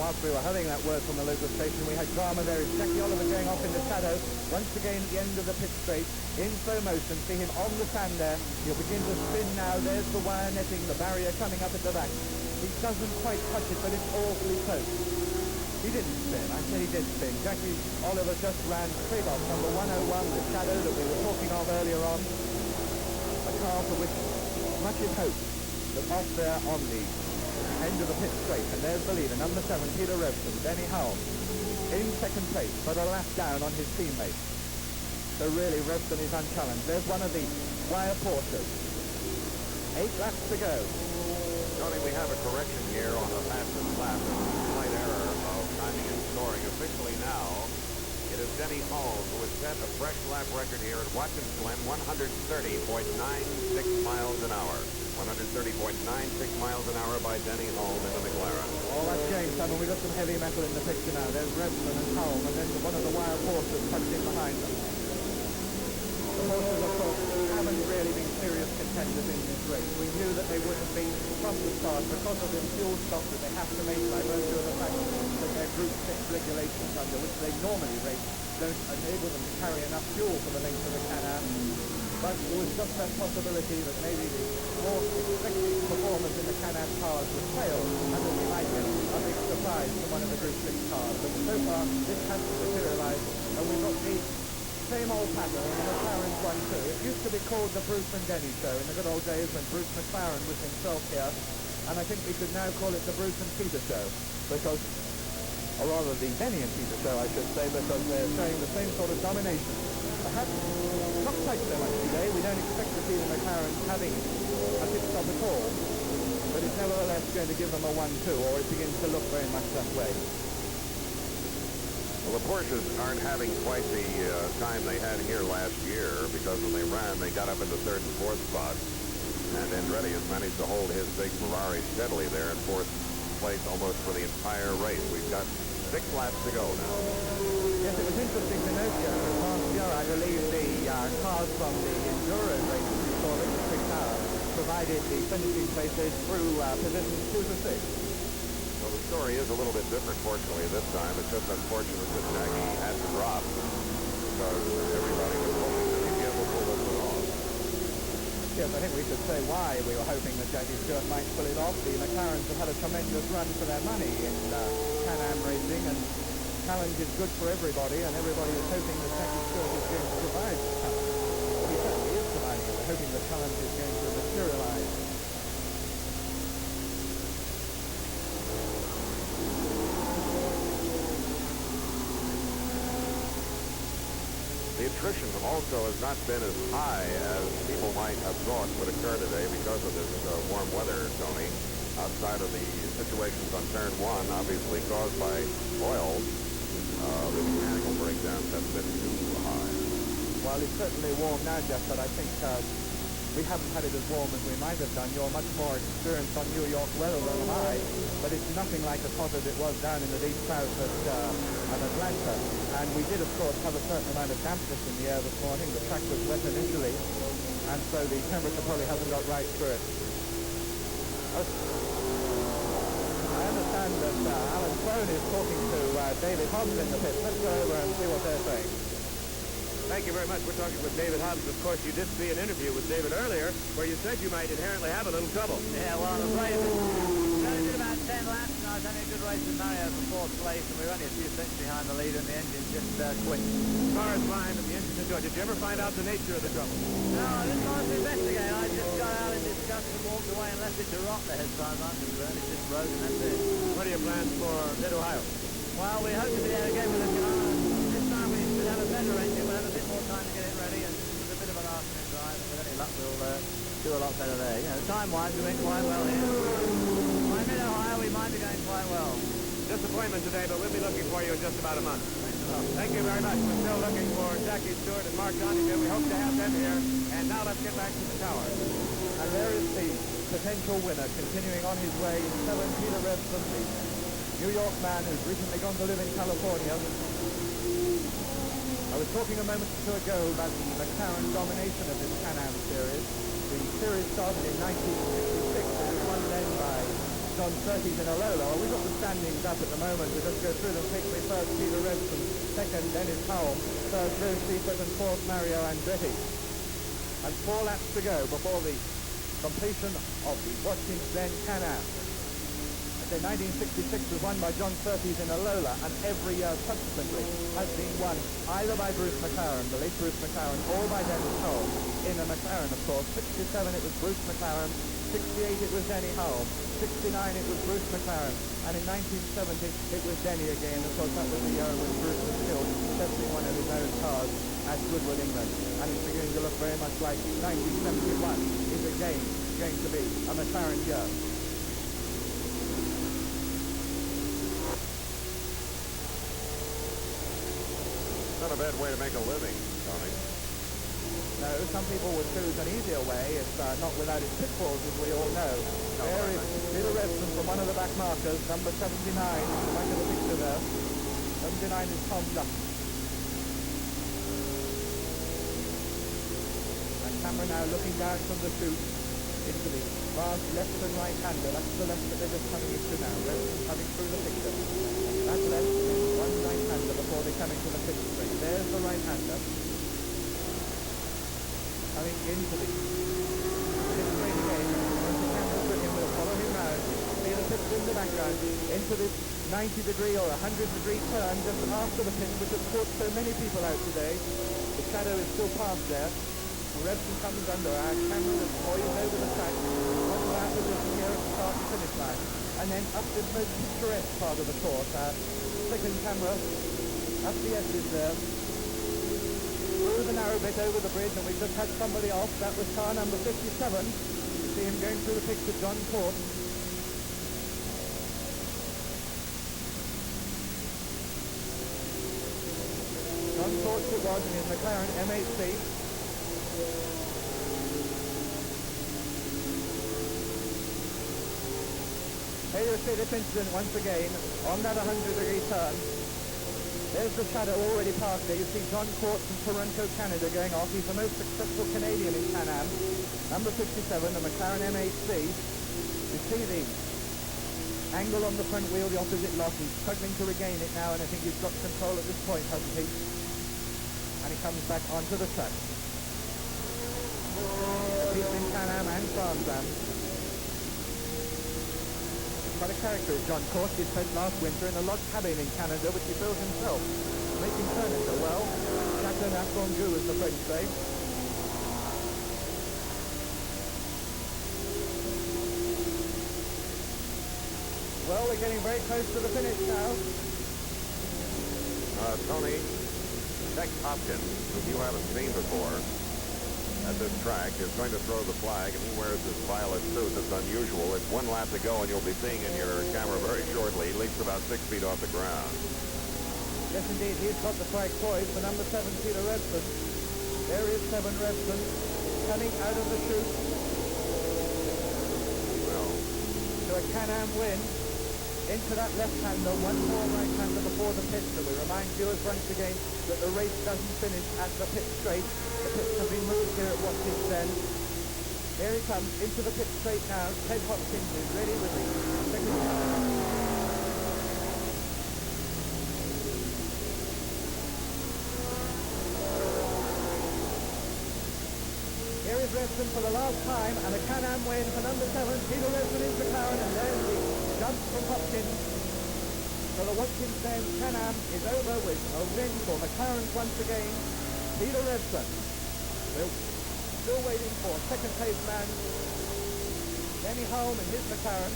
whilst we were having that word from the local station, we had drama. There is Jackie Oliver going off in the shadow. Once again at the end of the pit straight, in slow motion. See him on the sand there. He'll begin to spin now. There's the wire netting, the barrier coming up at the back. He doesn't quite touch it, but it's awfully close. He didn't spin. I said he did spin. Jackie Oliver just ran straight off number 101, the shadow that we were talking of earlier on. A car for which much is hoped that off there on the end of the pit straight, and there's the leader, number 7, Peter Revson, Denny Hulme, in second place, but a lap down on his teammate. So really, Revson is unchallenged. There's one of the wire Porsches. 8 laps to go. Tony, we have a correction here on the fastest lap. There's a slight error of timing and scoring. Officially now, it is Denny Hulme who has set a fresh lap record here at Watkins Glen, 130.96 miles an hour. 130.96 miles an hour by Denny Hulme in the McLaren. Oh, that's James Simon. We've got some heavy metal in the picture now. There's Revson and Hulme, and then one of the wire Porsches tucked in behind them. The Porsches, of course, haven't really been serious contenders in this race. We knew that they would have been from the start because of the fuel stock that they have to make by virtue of the fact that their Group 6 regulations under which they normally race don't enable them to carry enough fuel for the length of the Can-Am. But there was just that possibility that maybe the more expected performance in the Can-Am cars would fail, and that we might get a big surprise from one of the Group 6 cars. But so far, this hasn't materialized, and we've got the same old pattern in the McLaren's one too. It used to be called the Bruce and Denny show in the good old days when Bruce McLaren was himself here, and I think we could now call it the Bruce and Peter show, because, or rather the Denny and Peter show I should say, because they're showing the same sort of domination. Perhaps not quite so much today. We don't expect to see the McLaren having a pit stop at all, but it's nevertheless going to give them a 1-2, or it begins to look very much that way. Well, the Porsches aren't having quite the time they had here last year, because when they ran, they got up into 3rd and 4th spots. And Andretti has managed to hold his big Ferrari steadily there in 4th place almost for the entire race. We've got 6 laps to go now. Yes, it was interesting to note here that last year, I believe the cars from the Enduro races we saw in the 6 hours provided the finishing places through positions 2 to 6. Well, the story is a little bit different, fortunately, this time. It's just unfortunate that Jackie had to drop because everybody was hoping that he'd be able to pull this one off. Yes, I think we should say why we were hoping that Jackie Stewart might pull it off. The McLarens have had a tremendous run for their money in Can-Am racing, and challenge is good for everybody, and everybody is hoping that Jackie Stewart is going to provide the challenge. Well, he certainly is providing it. We're hoping the challenge is going to materialize. The attrition also has not been as high as people might have thought would occur today because of this warm weather, Tony. Outside of the situations on turn 1, obviously caused by oil, the mechanical breakdowns haven't been too high. Well, it's certainly warm now, Jeff, but I think we haven't had it as warm as we might have done. You're much more experienced on New York weather than am I, but it's nothing like as hot as it was down in the deep south at Atlanta. And we did, of course, have a certain amount of dampness in the air this morning. The track was wet initially, and so the temperature probably hasn't got right through it. I understand that Alan Sloan is talking to David Hobbs in the pit. Let's go over and see what they're saying. Thank you very much. We're talking with David Hobbs. Of course, you did see an interview with David earlier where you said you might inherently have a little trouble. Yeah, well, I'm afraid we only did about 10 laps, and I was only a good race with Mario for 4th place, and we were only a few seconds behind the leader, and the engine just quit. The car is fine, but the engine is good. Did you ever find out the nature of the trouble? No, I didn't want to investigate. I just got out in disgust and walked away and left it to rot there as far as I'm concerned. It's just broken, that's it. What are your plans for Mid-Ohio? Well, we hope to be able to get with the car. This time we should have a better engine. We'll have a bit more time to get it ready, and with a bit of an afternoon drive, and with any luck, we'll do a lot better there. You know, time-wise, we went quite well here. By Mid-Ohio, we might be going quite well. Disappointment today, but we'll be looking for you in just about a month. Thanks a lot. Thank you very much. We're still looking for Jackie Stewart and Mark Donoghue. We hope to have them here. And now let's get back to the tower. And there is the potential winner continuing on his way, 7 Peter Revson, the New York man who's recently gone to live in California. I was talking a moment or two ago about the McLaren domination of this Can-Am series. The series started in 1966. It was won then by John Surtees in a Lola. Well, we've got the standings up at the moment. We'll just go through them quickly. First, Peter Redson. Second, Dennis Howell. Third, Joe Seifert. And fourth, Mario Andretti. And 4 laps to go before the completion of the Watkins Glen Can-Am. 1966 was won by John Surtees in a Lola, and every year subsequently has been won either by Bruce McLaren, the late Bruce McLaren, or by Dennis Howell in a McLaren, of course. 67 it was Bruce McLaren, 68 it was Denny Howell, 69 it was Bruce McLaren, and in 1970 it was Denny again. Of course, that was the year when Bruce was killed testing one of his own cars at Goodwood, England, and it's beginning to look very much like 1971 is again going to be a McLaren year. Not a bad way to make a living, Tony. No, some people would choose an easier way. It's not without its pitfalls, as we all know. There is Peter Redson from one of the back markers, number 79, in the back of the picture there. 79 is Tom Dutton. And camera now looking down from the chute into the vast left and right-hander. That's the left that they're just coming into now. Redson coming through the picture. That left is one right-hander before they come into the pit straight. There's the right-hander coming into the pit straight again. Once the camera's with him, we'll follow him round. See the pits in the background into this 90-degree or 100-degree turn just after the pit, which has caught so many people out today. The shadow is still past there. Redson comes under our camera that's poised over the track. One lap position here at the start and finish line. And then up this most picturesque part of the course, our second camera, up the S's there. Through the narrow bit over the bridge, and we just had somebody off. That was car number 57. You see him going through the picture, John Court. John Court it was in his McLaren M8C. Here you see this incident once again on that 100-degree turn. There's the shadow already past there. You see John Court from Toronto, Canada going off. He's the most successful Canadian in Can-Am. Number 57, the McLaren M8C. You see the angle on the front wheel, the opposite lock. He's struggling to regain it now, and I think he's got control at this point, hasn't he? And he comes back onto the track. He's in Can-Am and Trans-Am. Quite a character is John Court. He spent last winter in a log cabin in Canada, which he built himself, making furniture. Well, Chateau Nafrongu, as the French say. Well, we're getting very close to the finish now. Tony, Tex Hopkins, who you haven't seen before at this track, is going to throw the flag, and he wears this violet suit that's unusual. It's 1 lap to go, and you'll be seeing in your camera very shortly. He leaps about 6 feet off the ground. Yes, indeed. He's got the flag poised for number 7, Peter Redson. There is 7 Redson coming out of the chute. Well, to a Can-Am win. Into that left-hander, one more right-hander before the pits. And we remind viewers once again that the race doesn't finish at the pit straight. The pits have been moved here at Watkins Glen. Here he comes into the pit straight now. Ted Hopkins is ready with the second car. Here is Redson for the last time, and a Can-Am win for number 7, Peter Redson in McLaren, and there's the jump from Hopkins. So the Watkins Glen Can-Am is over with a win for McLaren once again. Peter Redson. We're still waiting for second place man Denny Hulme in his McLaren.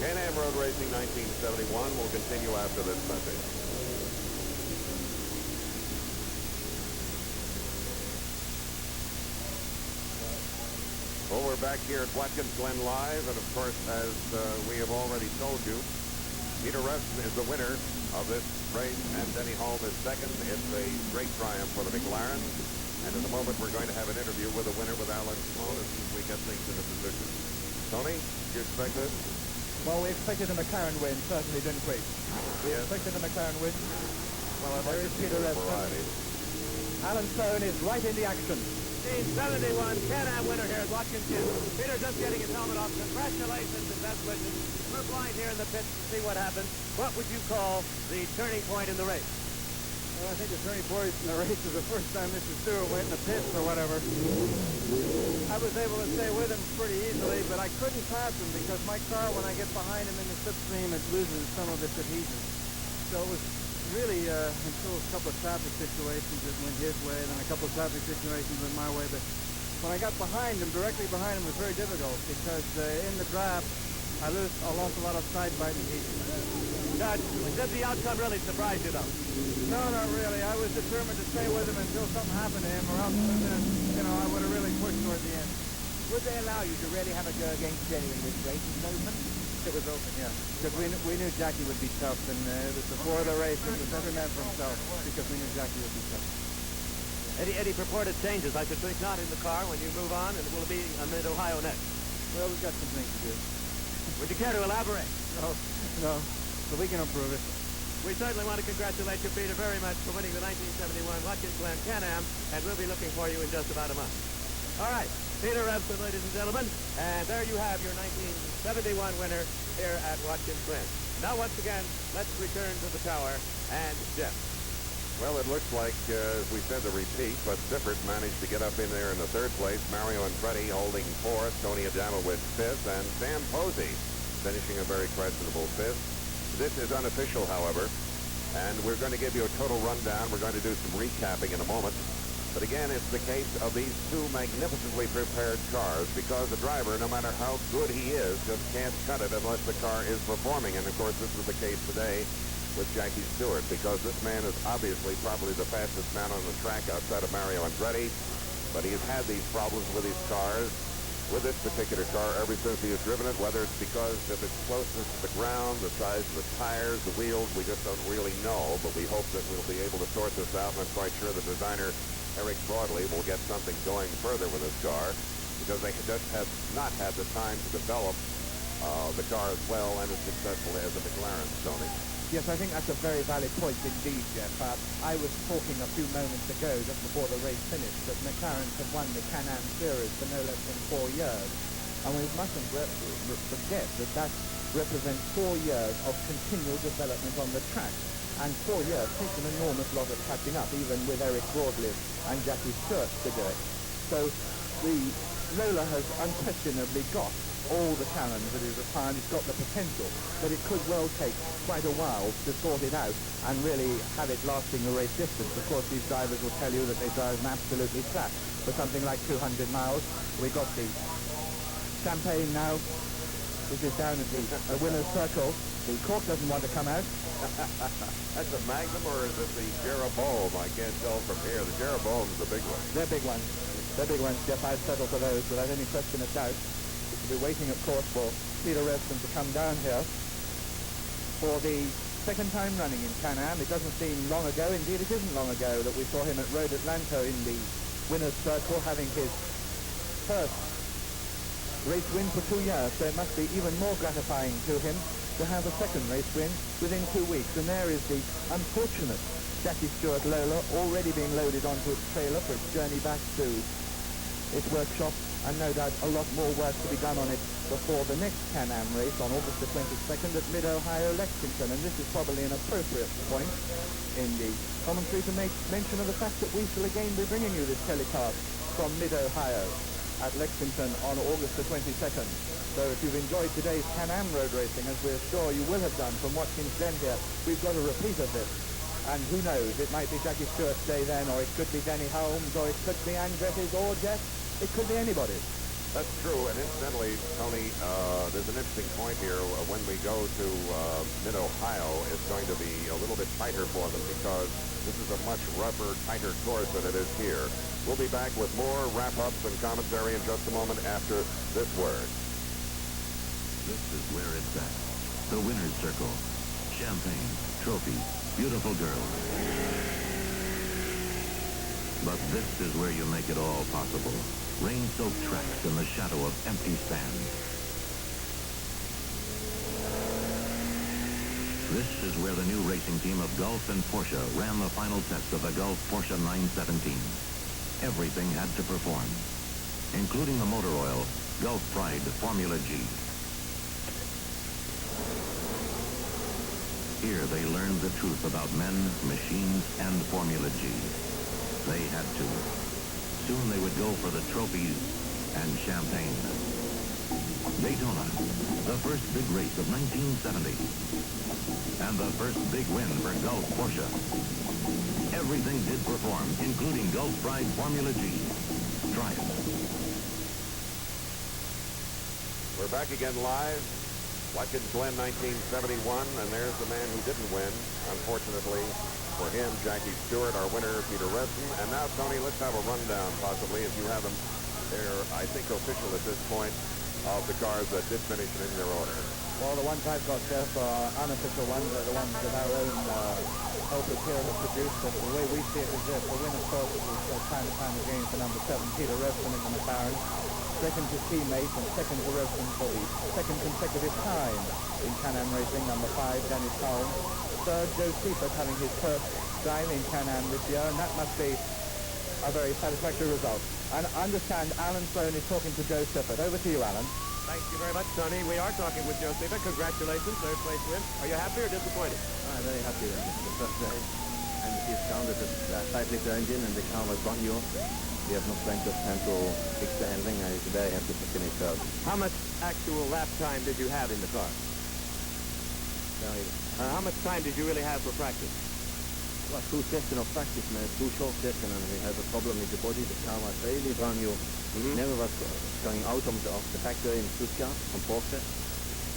Can-Am Road Racing 1971 will continue after this message. Well, we're back here at Watkins Glen Live, and of course, as we have already told you, Peter Redson is the winner of this race, and Denny Hulme is second. It's a great triumph for the McLaren, and in a moment we're going to have an interview with the winner, with Alan Sloan, as soon as we get things into position. Tony, do you expect this? Well, we expected a McLaren win, certainly, didn't we? We expected a McLaren win. Well, I'd like to see Peter the Redson. variety. Alan Sloan is right in the action. 1971 Can-Am winner here at Watkins Glen. Peter just getting his helmet off. Congratulations and best wishes. We're blind here in the pits to see what happened. What would you call the turning point in the race? Well, I think the turning point in the race is the first time Mr. Stewart went in the pits or whatever. I was able to stay with him pretty easily, but I couldn't pass him because my car, when I get behind him in the slipstream, it loses some of its adhesion. So it was really until a couple of traffic situations that went his way, and then a couple of traffic situations went my way. But when I got behind him, directly behind him, was very difficult because in the draft, I lost a lot of side bite adhesion. Did the outcome really surprise you, though? No, not really. I was determined to stay with him until something happened to him, or else, I would have really pushed toward the end. Would they allow you to really have a go against Jenny in this race? It was open? It was open, yeah. Because we knew Jackie would be tough, and it was before the race, it was every man for himself, because we knew Jackie would be tough. Any purported changes? I should think not in the car when you move on, and it will be Mid-Ohio next. Well, we've got some things to do. Would you care to elaborate? No, but we can improve it. We certainly want to congratulate you, Peter, very much for winning the 1971 Watkins Glen Can-Am, and we'll be looking for you in just about a month. All right, Peter Revson, ladies and gentlemen, and there you have your 1971 winner here at Watkins Glen. Now, once again, let's return to the tower and Jeff. Well, it looks like, as we said, the repeat, but Sifford managed to get up in there in the third place. Mario Andretti holding fourth, Tony Adamo with fifth, and Sam Posey finishing a very questionable fifth. This is unofficial, however, and we're going to give you a total rundown. We're going to do some recapping in a moment. But again, it's the case of these two magnificently prepared cars, because the driver, no matter how good he is, just can't cut it unless the car is performing. And, of course, this is the case today with Jackie Stewart, because this man is obviously probably the fastest man on the track outside of Mario Andretti, but he has had these problems with his cars, with this particular car, ever since he has driven it, whether it's because of its closeness to the ground, the size of the tires, the wheels, we just don't really know, but we hope that we'll be able to sort this out, and I'm quite sure the designer, Eric Broadley, will get something going further with this car, because they just have not had the time to develop the car as well and as successfully as the McLaren, Tony. Yes, I think that's a very valid point indeed, Jeff. I was talking a few moments ago, just before the race finished, that McLaren have won the Can-Am Series for no less than 4 years. And we mustn't forget that that represents 4 years of continual development on the track. And 4 years takes an enormous lot of catching up, even with Eric Broadley and Jackie Stewart to do it. So the Lola has unquestionably got all the talent that is required. It's got the potential, but it could well take quite a while to sort it out and really have it lasting a race distance. Of course, these drivers will tell you that they drive them absolutely flat for something like 200 miles. We got the Champagne now, which is down at the winner's circle. The cork doesn't want to come out. That's a Magnum, or is it the Jeroboam? I can't tell from here. The Jeroboam's the big one. They're big ones. They're big ones, Jeff. I'd settle for those without any question of doubt. We'll be waiting, of course, for Peter Revson to come down here for the second time running in Can-Am. It doesn't seem long ago, indeed it isn't long ago, that we saw him at Road Atlanta in the winner's circle, having his first race win for 2 years. So it must be even more gratifying to him to have a second race win within 2 weeks. And there is the unfortunate Jackie Stewart Lola already being loaded onto its trailer for its journey back to its workshop, and no doubt a lot more work to be done on it before the next Can-Am race on August the 22nd at Mid-Ohio, Lexington. And this is probably an appropriate point in the commentary to make mention of the fact that we shall again be bringing you this telecast from Mid-Ohio at Lexington on August the 22nd. So if you've enjoyed today's Can-Am road racing, as we're sure you will have done from Watkins Glen here, we've got a repeat of this. And who knows, it might be Jackie Stewart's day then, or it could be Denny Holmes, or it could be Andretti's, or Jeff. It could be anybody's. That's true, and incidentally, Tony, there's an interesting point here. When we go to Mid-Ohio, it's going to be a little bit tighter for them, because this is a much rougher, tighter course than it is here. We'll be back with more wrap-ups and commentary in just a moment after this word. This is where it's at. The winner's circle. Champagne, trophies, beautiful girls. But this is where you make it all possible. Rain-soaked tracks in the shadow of empty stands. This is where the new racing team of Gulf and Porsche ran the final test of the Gulf Porsche 917. everything had to perform, including the motor oil, Gulf Pride Formula G. Here they learned the truth about men, machines, and Formula G. They had to. Soon they would go for the trophies and champagne. Daytona, the first big race of 1970. And the first big win for Gulf Porsche. Everything did perform, including Gulf Pride Formula G. Try it. We're back again live. Watkins Glen 1971, and there's the man who didn't win. Unfortunately for him, Jackie Stewart, our winner, Peter Revson. And now, Tony, let's have a rundown, possibly, if you have them. They're, I think, official at this point, of the cars that did finish in their order. Well, the ones I've got, Jeff, are unofficial ones. They're the ones that our own helpers here have produced. And the way we see it is this. The winner first was time and time again for number 7, Peter Revson in the McLaren. Second his teammate, and second to Revson for the second consecutive time in Can-Am racing, number 5, Dennis Holmes. Third, Joe Seifert having his first time in Can-Am this year, and that must be a very satisfactory result. And I understand Alan Sloan is talking to Joe Seifert. Over to you, Alan. Thank you very much, Tony. We are talking with Joe Seifert. Congratulations, third place win. Are you happy or disappointed? I'm very happy with the first day. And this car with a 5-liter engine, and the car was brand new. We have no plenty of time to fix the handling. I'm very happy to finish third. How much actual lap time did you have in the car? How much time did you really have for practice? Well, 2 sessions of practice, man. 2 short sessions, and we had a problem with the body. The car was really brand new. Never was going out of the factory in Stuttgart from Porsche.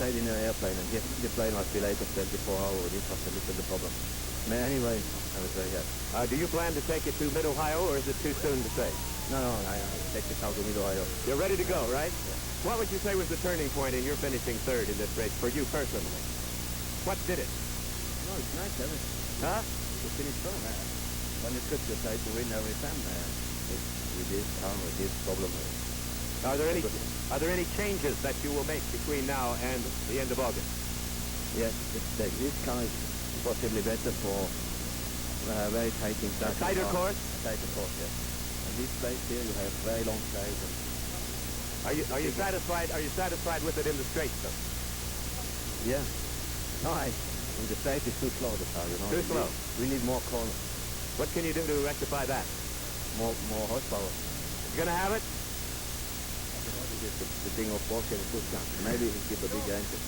Stayed in an airplane, and the plane was delayed for 24 hours. This was a little the problem. But anyway, I was very happy. Do you plan to take it to Mid-Ohio, or is it too soon to say? No, I take the car to Mid-Ohio. You're ready to go, right? Yeah. What would you say was the turning point in your finishing third in this race, for you personally? What did it? No, it's nice, everything. Huh? To finish strong. When it's good, you try to win every time. With this car, with this problem. Are there any changes that you will make between now and the end of August? Yes, this car is possibly better for very tight inside. A tighter course? A tighter course, yes. And this place here, you have very long slides. Are you satisfied? Are you satisfied with it in the straight, though? Yeah. No, in the straight is too slow, the car, you know. Too slow. We need more corners. What can you do to rectify that? More horsepower. You gonna have it? The thing of Porsche and Stuttgart. Maybe he give a big engine.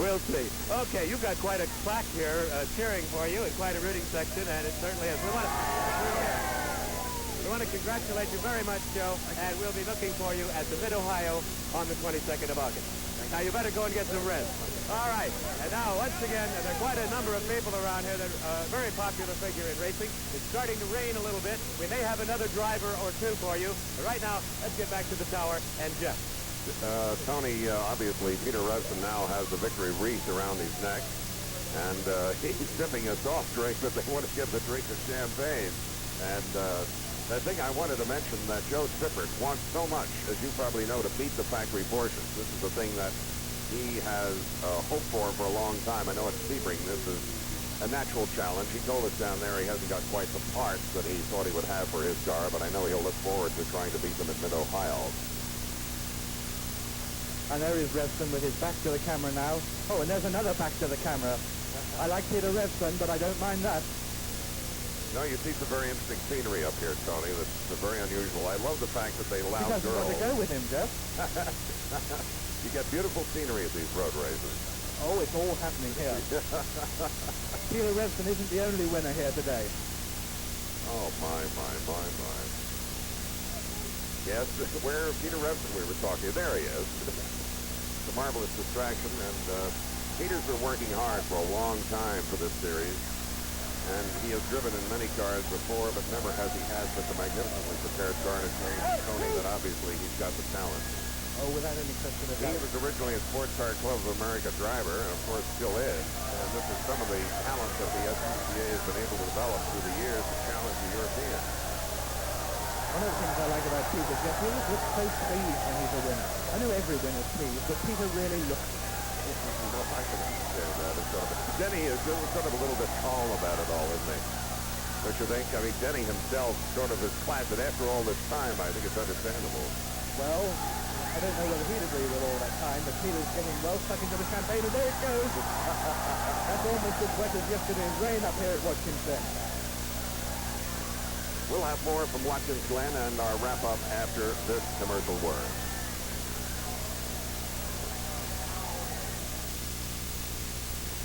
We'll see. Okay, you've got quite a plaque here cheering for you and quite a rooting section, and it certainly is. We want to congratulate you very much, Joe, and we'll be looking for you at the Mid-Ohio on the 22nd of August. Now, you better go and get some rest. All right, and now, once again, there are quite a number of people around here that are a very popular figure in racing. It's starting to rain a little bit. We may have another driver or two for you. But right now, let's get back to the tower and Jeff. Tony, obviously, Peter Revson now has the victory wreath around his neck, and he's sipping a soft drink that they want to give the drink of champagne. And the thing I wanted to mention that Joe Seifert wants so much, as you probably know, to beat the factory Porsches. This is the thing that he has hoped for a long time. I know at Sebring this is a natural challenge. He told us down there he hasn't got quite the parts that he thought he would have for his car, but I know he'll look forward to trying to beat them at Mid-Ohio. And there is Revson with his back to the camera now. Oh, and there's another back to the camera. I like Peter Revson, but I don't mind that. No, you see some very interesting scenery up here, Tony. That's very unusual. I love the fact that they allow girls. He doesn't want to go with him, Jeff. You get beautiful scenery at these road races. Oh, it's all happening here. Peter Revson isn't the only winner here today. Oh, my. Yes, where Peter Revson we were talking. There he is. It's a marvelous distraction, and Peter's been working hard for a long time for this series. And he has driven in many cars before, but never has he had such a magnificently prepared car to change. Tony, that obviously he's got the talent. Oh, without any question of that. He was originally a Sports Car Club of America driver, and of course still is. And this is some of the talent that the SCCA has been able to develop through the years to challenge the Europeans. One of the things I like about Peter, Jeff, he always looks so pleased when he's a winner. I know every winner's pleased, but Peter really looks. Well, I can understand that. Denny is sort of a little bit calm about it all, isn't he? Don't you think? I mean, Denny himself sort of has placid after all this time. I think it's understandable. Well, I don't know whether he'd agree with all that time, but Peter's getting well stuck into the champagne, and there it goes. That's almost as wet as yesterday's rain up here at Watkins Glen. We'll have more from Watkins Glen and our wrap-up after this commercial word.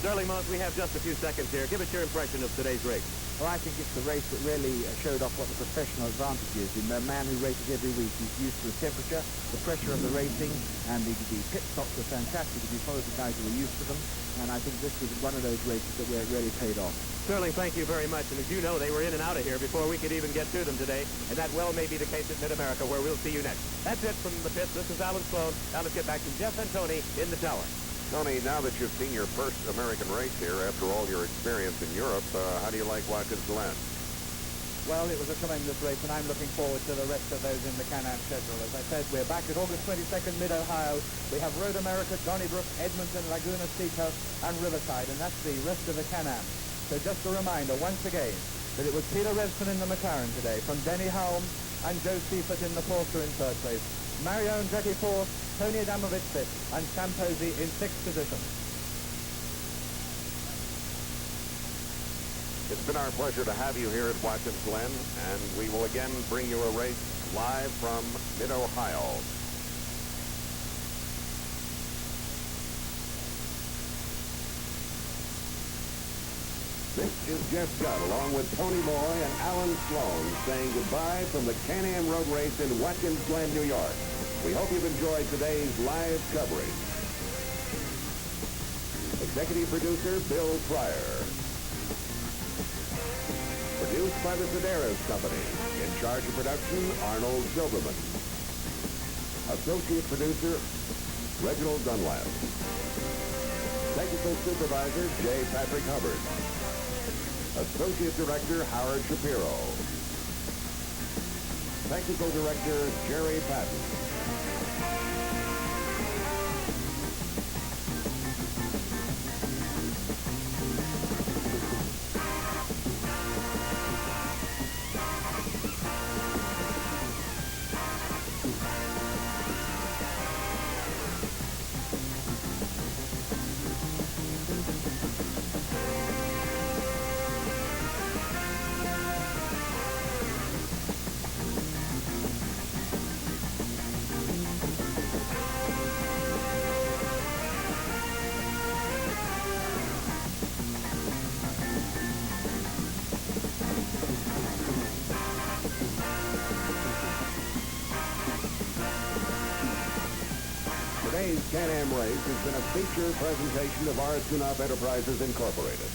Sterling Moss, we have just a few seconds here. Give us your impression of today's race. Well, I think it's the race that really showed off what the professional advantage is. In the man who races every week, he's used to the temperature, the pressure of the racing, and the pit stops were fantastic if you followed the guys who were used to them. And I think this was one of those races where it really paid off. Sterling, thank you very much. And as you know, they were in and out of here before we could even get to them today. And that well may be the case at Mid-America, where we'll see you next. That's it from the pits. This is Alan Sloan. Now let's get back to Jeff and Tony in the tower. Tony, now that you've seen your first American race here after all your experience in Europe, how do you like Watkins Glen? Well, it was a tremendous race, and I'm looking forward to the rest of those in the Can-Am schedule. As I said, we're back at August 22nd, Mid-Ohio. We have Road America, Donnybrook, Edmonton, Laguna Seca, and Riverside, and that's the rest of the Can-Am. So just a reminder, once again, that it was Peter Revson in the McLaren today, from Denny Hulme and Joe Seifert in the Porsche in third place, Mario Andretti fourth, Tony Adamovich fifth, and Sam Posey in sixth position. It's been our pleasure to have you here at Watkins Glen, and we will again bring you a race live from Mid-Ohio. This is Jeff Scott, along with Tony Moy and Alan Sloan, saying goodbye from the Can-Am Road Race in Watkins Glen, New York. We hope you've enjoyed today's live coverage. Executive producer, Bill Pryor. Produced by the Sedaris Company. In charge of production, Arnold Silverman. Associate producer, Reginald Dunlap. Technical supervisor, J. Patrick Hubbard. Associate director, Howard Shapiro. Technical director, Jerry Patton. Today's Can-Am race has been a feature presentation of our Tune-Up Enterprises Incorporated.